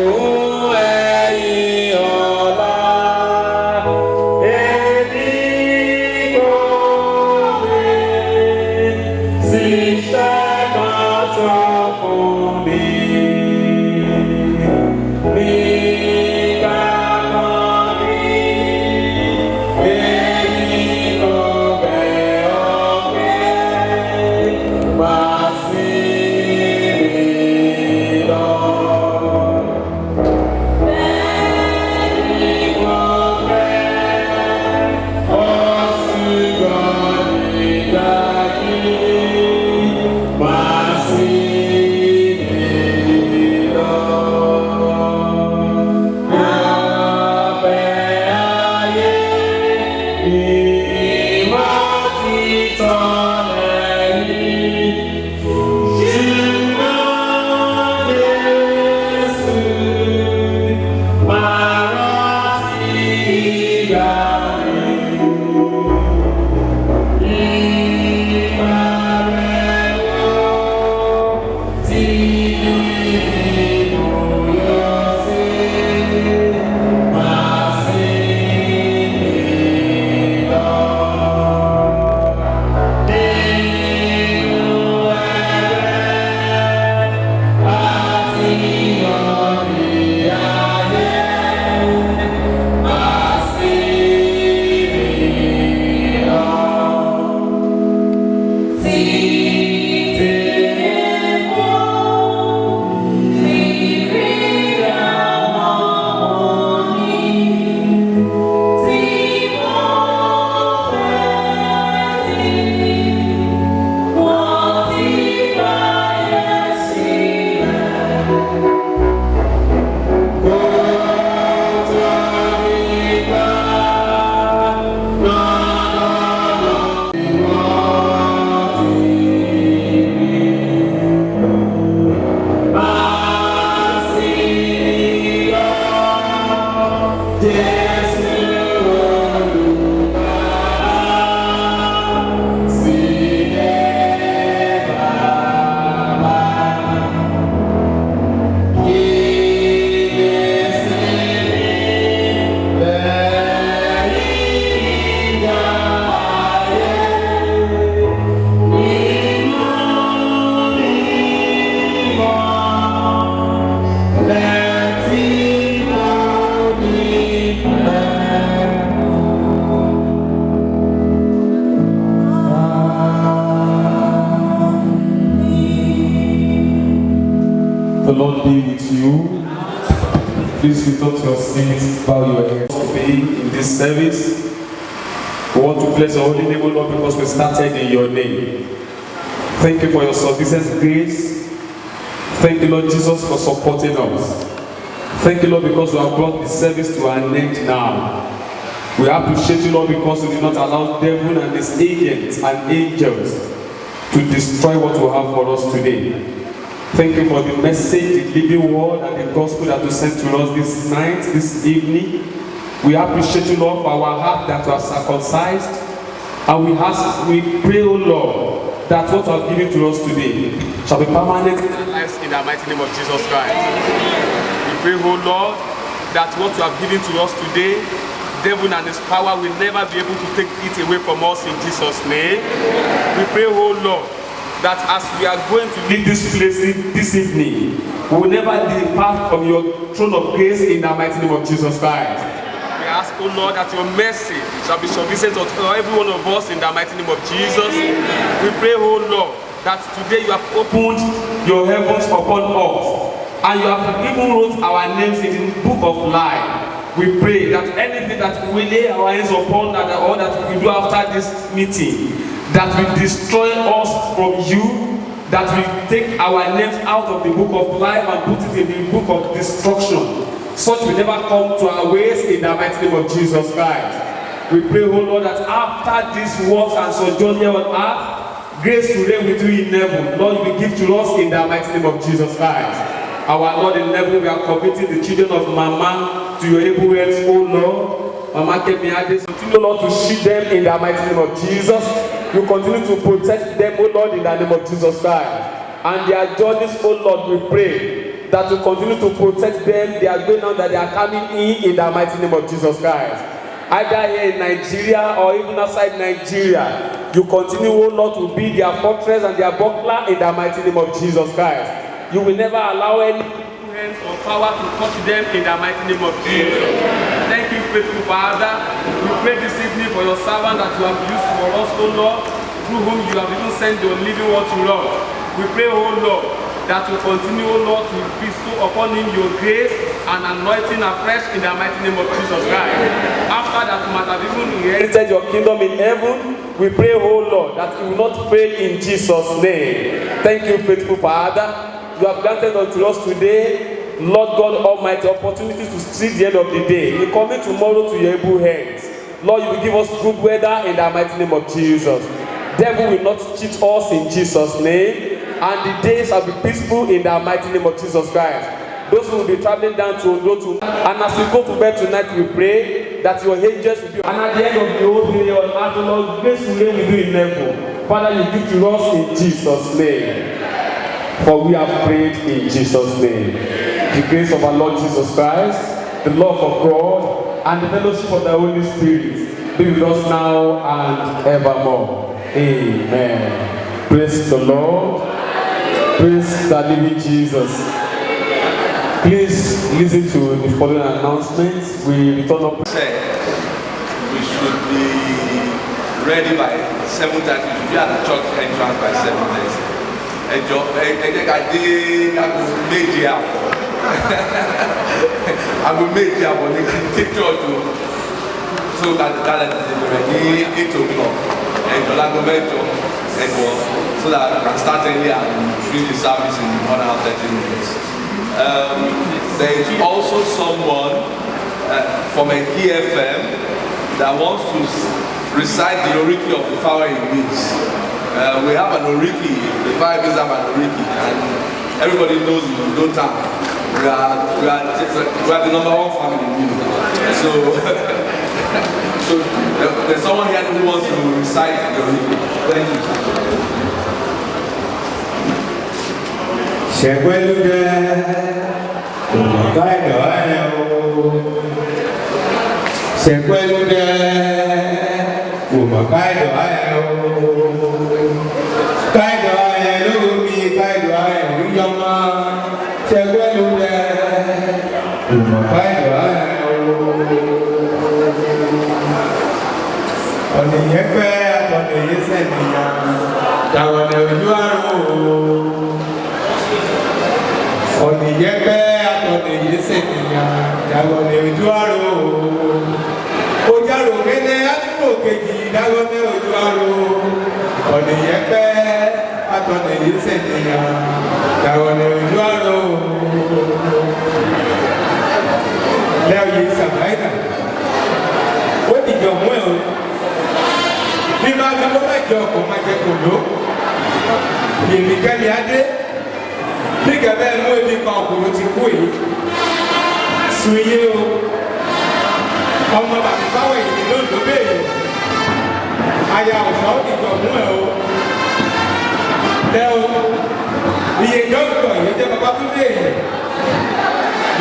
The Lord be with you. Please lift up your seats, bow your heads to be in this service. We want to bless your holy name, O Lord, because we started in your name. Thank you for your sufficient grace. Thank you, Lord Jesus, for supporting us. Thank you, Lord, because you have brought the service to an end now. We appreciate you, Lord, because you did not allow the devil and his agents and angels to destroy what you have for us today. Thank you for the message, the living word, and the gospel that you sent to us this night, this evening. We appreciate you, Lord, for our heart that you have circumcised. And we pray, O Lord, that what you have given to us today shall be permanent in our lives in the mighty name of Jesus Christ. We pray, O Lord, that what you have given to us today, devil and his power will never be able to take it away from us in Jesus' name. We pray, O Lord, that as we are going to leave this place this evening, we will never depart from your throne of grace in the mighty name of Jesus Christ. We ask, O Lord, that your mercy shall be sufficient to every one of us in the mighty name of Jesus. We pray, O Lord, that today you have opened your heavens upon us, and you have even wrote our names in the book of life. We pray that anything that we lay our hands upon or that we do after this meeting, that will destroy us from you, that will take our names out of the book of life and put it in the book of destruction. Such will never come to our ways in the mighty name of Jesus Christ. We pray, O Lord, that after this works and sojourn here on earth, grace to reign with you in heaven, Lord, you will give to us in the mighty name of Jesus Christ. Our Lord in heaven, we are committing the children of Mama to your able hands, O Lord. Mama Kemiade, continue, Lord, to shield them in the mighty name of Jesus. You continue to protect them, O Lord, in the name of Jesus Christ. And their journeys, O Lord, we pray that you continue to protect them. They are going out, that they are coming in the mighty name of Jesus Christ. Either here in Nigeria or even outside Nigeria, you continue, O Lord, to be their fortress and their buckler in the mighty name of Jesus Christ. You will never allow any hands or power to touch them in the mighty name of Jesus. Thank you, faithful Father. We pray this evening for your servant that you have used for us, O Lord, through whom you have even sent your living word to Lord. We pray, O Lord, that you continue, O Lord, to bestow upon him your grace and anointing afresh in the mighty name of Jesus Christ. After that, you might have even inherited your kingdom in heaven. We pray, O Lord, that you will not fail in Jesus' name. Thank you, faithful Father. You have granted unto us today, Lord God Almighty, opportunities to see the end of the day. We commit tomorrow to your able hands. Lord, you will give us good weather in the mighty name of Jesus. Devil will not cheat us in Jesus' name, and the day shall be peaceful in the mighty name of Jesus Christ. Those who will be traveling down to Odo, and as we go to bed tonight, we pray that your angels will be. And at the end of the whole day on earth, Lord, grace will reign with you in heaven. Father, you give to us in Jesus' name. For we have prayed in Jesus' name. The grace of our Lord Jesus Christ, the love of God, and the fellowship of the Holy Spirit be with us now and evermore. Amen. Praise the Lord. Praise the living Jesus. Please listen to the following announcements. We return up. We should be ready by 7:30. We should be at the church entrance by 7:30. I will make you but take church so that the calendar is ready 8 o'clock. So that I can start early and finish the service in 1 hour 30 minutes. There is also someone from a KFM that wants to recite the Oriki of the following weeks. We have an Oriki, the 5 years have an Oriki, and everybody knows in no time. We are the number one family in Udo. So there's someone here who wants to recite the Oriki. Thank you. Shekwelude, Kaido ayo. Shekwelude, Kaido ayo. Kaido ayo, Lumi, Kaido ayo, Yama. Shekwelude, Kaido ayo. Oni yefe, oni yeseniya, Tawane ujuaro. Oni yepe atoni yeseniya dagone ojuaro ojaro kene atuko keji dagone ojuaro oni yepe atoni yeseniya dagone ojuaro leo yisa baina odi jomo e o bi ma ta mo mejo ko ma je ko lo yemi kani ade nígbà bẹ́ẹ̀ mú ebi pa ọkùnrin ti kú yìí sùn yé o ọmọ bàbá báwọ̀ èyí ló ń lò bẹ́ẹ̀ aya ọ̀sán ìjọ mú ẹ o lẹ́ o iye dọ́kítọ̀ yìí jẹ́ bàbá tó dé yìí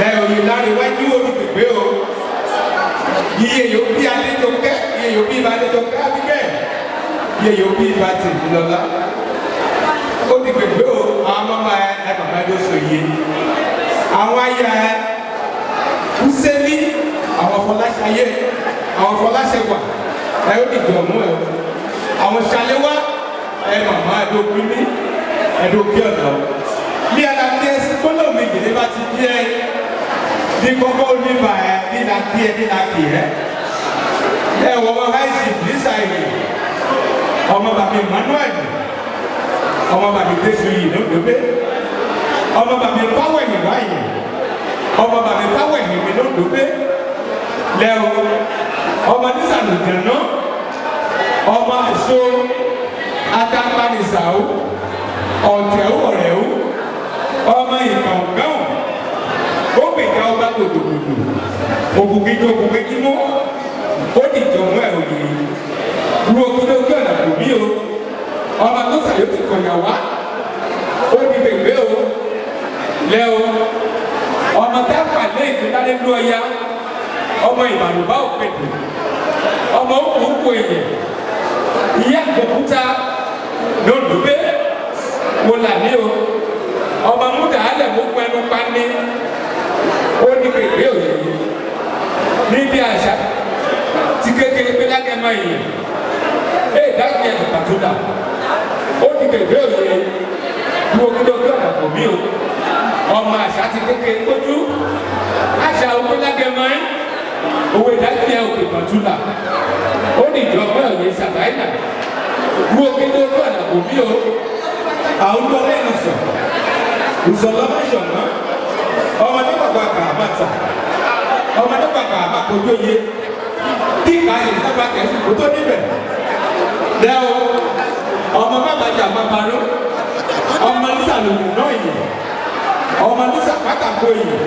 lẹ́ o yìí lárí wájú olùgbègbè o iye yóò bí adéjọkẹ́ iye yóò bí ibà adéjọkẹ́ abíkẹ́ iye yóò bí ibà tèmi lọ́la ó ti gbègbè o àwọn ọmọ ẹ bàbá ló so yé àwọn ayé ẹ kúsẹ́lí àwọn fọláṣayé àwọn fọláṣẹwà ẹ ó dìgbò mú ẹ àwọn ṣàléwá ẹ màmá ẹdókun ní ẹdókun ọ̀nà bí alábí ẹ sí kọ́lọ̀ méjì ní bá ti bí ẹ ní kọ́kọ́ oníbà ẹ nínà kí ẹ nínà kí ẹ wọ ọmọ haisi nísà ìlú ọmọ bàbí Emmanuel ọmọ bàbí Jésù yìí ló dóbe ọmọ bàbí fáwọ̀ ẹ̀yìn wáyé ọmọ bàbí fáwọ̀ ẹ̀yìn mi ló dóbe lẹ́wọ̀ ọmọ nísàlù jẹ̀nà ọmọ àṣọ atápanisàwò ọ̀tẹ̀wò rẹ̀wò ọmọ ìkàǹkàǹ ó gbèjà ọba gbòdògbòdò ògùnkìjọ ògùnkìjọ ó dìjọ mú ẹ̀rọ yìí dúró kí ló gbé ọ̀nà kò bí o ọmọ tó sàyó ti kọ̀yà wá ó di gbègbè o lẹ́ o ọmọ tẹ́fà lé ìgbéláde ló ọya ọmọ ìbàlùbá òpèdè ọmọ òkú èyẹ ìyá àgbẹ̀kúta lódùbẹ́ mo là ní o ọmọ múdà yìí ẹ̀ dájú ẹ̀ pàtó dà ó ní bèbè òye lu okúndé ojú ọ̀nà kò mí o ọmọ àṣà ti kékeré lójú àṣà òkú lágẹmọ ẹ òwe dájú ẹ̀ òkè pàtó dà ó ní ìjọba òye sàbáyà lu okúndé ojú ọ̀nà kò mí o àwọn olórí ẹni sọ ìsọlọmọṣọ náà ọmọdé bàbá kà á má ta ọmọdé bàbá àmà kojú yé kí káyọ̀ sábà kẹ̀sì kó tó níbẹ̀ lẹ́wọ̀ ọmọ bàbá jà má parọ́ ọmọ nísà lòlù náà yìí ọmọ nísà pátákó yìí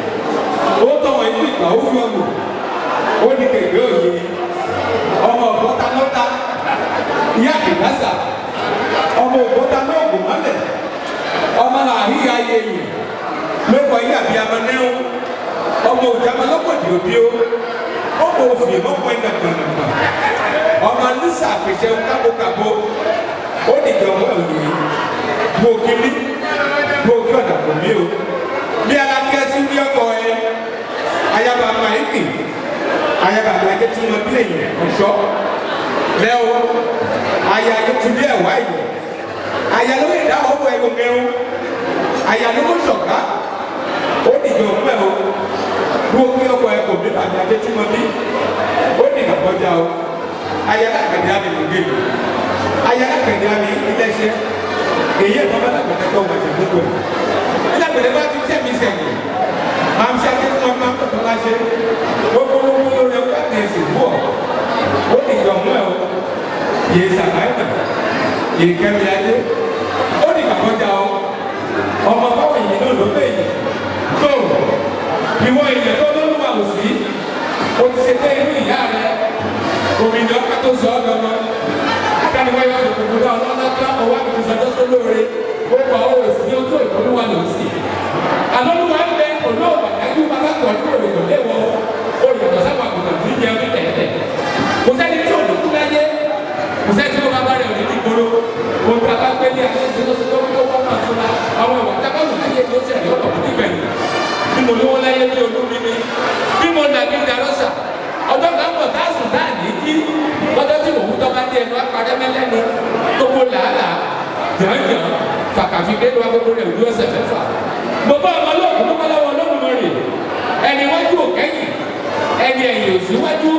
ó tọ̀wọ̀ inú ìgbà ó fi ọ̀nù ó ní kèké òye ọmọ òbọ́ta lọ́ta ìyá kìlásà ọmọ òbọ́ta náà kò mọ́lẹ̀ ọmọ àhíyá ayé yìí lóko yìí àbí amanẹ́wò ọmọ òjàmọ lọkọdì òbí o ọmọ òfin mọpọ ẹnà gbọnàgbà ọmọ nísà àpèsè kábókábó ó nìjọ ọmọ òní bó kíní bó kí ọ̀dà kò mí o bí alákẹ́sí ní ọkọ ẹ ayaba maiki ayaba àgbàjẹ tí wọn bí èyàn ọ̀ṣọ́ lẹ́wọ́ aya ayétúndé ẹ̀wá yìí aya ló lè dáwọ́ fún ẹ̀rọ mẹ́rún aya ló ló ṣọ̀ká ó nìjọ ọmọ ẹ̀ o wo kí ọkọ ẹ kò bí bàbá ajé tí mo bí ó ní ìgbàgbọ́jà o ayálágbẹ̀dẹ àmì ìgbèlú ayálágbẹ̀dẹ àmì iléeṣẹ́ èyí ẹ̀fọ́ bá lágbẹ̀dẹ tó wọ̀ ṣe gbogbo ẹ̀ alágbẹ̀dẹ bá ti tẹ̀ mí sẹ́yìn máa ń ṣe akẹ́ fún ọmọ akọ́tọ̀ láṣẹ gbogbo lórí ọgbà ní ẹ̀sìn wọ̀ ó ní ìjọ mọ́ ẹ̀ o yìí sàkáyọ̀ yìí kẹ́mi adé ó ní ìgbàgbọ́jà o ọmọ báwo yìí náà ló bẹ̀ yìí tó ìwọ ìyẹn tó ló wà òsì o ti ṣe dé inú ìyá rẹ òmìnira ọkọ tó sọ ọdọ mọ akániwáyé ọdọ gbogbo náà ọlọ́dọ́ ọwọ́ àti ìṣàjọ tó lóore ó kọ ọ òsì ní ojú ìkọlùwà lòsì àlọ́lùwà ń bẹ ònà ọ̀bàdájú alákọ̀ọ́ ọdún òrìkò léwọ olùkọ́ sábà kò tàn sí jẹun ní tẹ̀tẹ̀ kò sẹ́ni tí òní kú láyé kò sẹ́ni tí ó bá bá rẹ̀ òní ní gbòòrò òun tó bá gbé ní àṣẹ ìṣẹ́lọ́sọ́tọ́ wọ́n máa fún wa àwọn ìwà tábà wù láyé ló ṣẹlẹ̀ ọ̀pọ̀ nígbẹ̀yìn bí mo lówó láyé ní olúmi ni bí mo nàbí darọ́sà ọjọ́ kan bọ̀ tá a sùn tá a ní kí lọ́jọ́ tí òun tọ́ bá dé ẹnu apárẹ́ mẹ́lẹ́nu gbogbo làálàá jàǹjàǹ fàkàfi dé lọ́wọ́ gbogbo rẹ̀ ojú ọ̀sẹ̀ mẹ́fà. mo bá ọmọ lóògùn tó bá lọ́wọ́ Olódùmarè ẹni wájú òkẹ́yìn ẹni ẹ̀yìn òsíwájú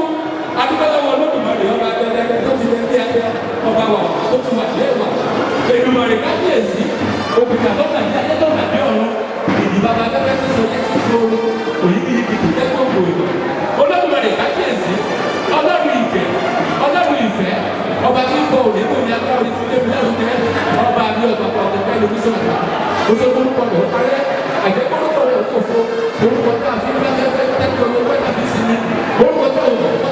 adúgbò lọ́wọ́ Olódùmarè ọba abẹ́lẹ́ tó ti lẹ́ bí abẹ́ ọba wa tó ti wà lẹ́wà Èdùmàrè kábíyèsí òkùnkà tó nà ní ayé tó nà ní ọ̀run ìdí bàbá fẹ́fẹ́ tó sọ yẹn tó òyìnbíyìnbí tó tẹ́kọ̀ òyìnbó Olódùmarè kábíyèsí ọlọ́run ìfẹ́ ọlọ́run ìfẹ́ ọba tí ń kọ òní tó ní agbára òní tó débi lẹ́rù tẹ́ ọba àbí ọ̀gbà pa ọ̀gbà pẹ́lú bí sọ̀tà oṣù orúkọ rẹ̀ ó parẹ́ àjẹkọ́ orúkọ rẹ̀ ó kòfo orúkọ tó àfi ń bá fẹ́fẹ́ tẹ́kọ̀ owó pẹ́ tàbí sinmi orúkọ tó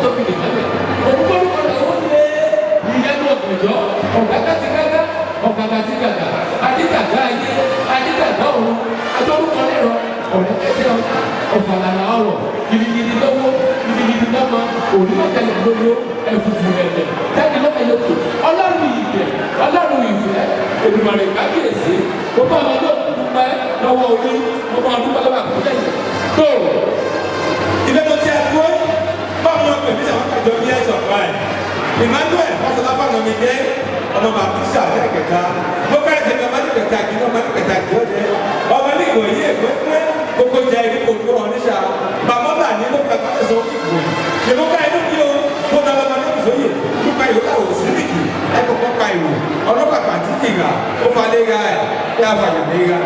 tó fi lè mẹ́lẹ̀ orúkọ rẹ̀ ó lé ìyẹnu ọ̀gbẹ̀jọ́ ọ̀gá kàtìgàgà ọ̀gá kàtìgàgà adígàgà ayé adígàgà ọ̀run adórúkọ lẹ́rọ ọ̀rẹ́ kẹ́tẹ́ ọ̀gá ọ̀fàlàlà ọ̀rọ̀ gidigidi lọ́wọ́ gidigidi lọ́mọ òrìlọ́tẹ̀lẹ̀ lọ́wọ́ ẹ̀fùfù ẹ̀lẹ̀ tẹ́lẹ̀ lọ́mọ̀lẹ́kọ̀ ọlọ́run ìfẹ́ ọlọ́run ìfẹ́ Èdùmàrè kábíyèsí mo bá ọmọdé òkúta lọ́wọ́ orí mo bá ọdún pálọ́wọ́ àkúlẹ̀ yìí tó ibẹ̀ tó ti àdúró báwo ló pè mí sàwọn àjọ bí ẹ̀sọ̀ báyìí Emmanuel pásọláfà náà mi jẹ́ ọmọ bàbísà lẹ́ẹ̀kẹta mo fẹ́ ṣe ọmọ ní kẹta kí ọmọ ní kẹta kí ó jẹ ọmọ ní ìwò yìí èkó pé kókó jẹ ibi kò tó ọ níṣà bàbá bà ní ló kẹta tó sọ ìgbò ìlú ká inú bí o mo dá bàbá ní ìsòyè nípa ìwé káwọ sílìkì ẹ̀kọ́ kọ́ pa ìwò ọlọ́pàá pàtí ìgbà ó fa lé ga ẹ̀ kí a fàyà lé ga.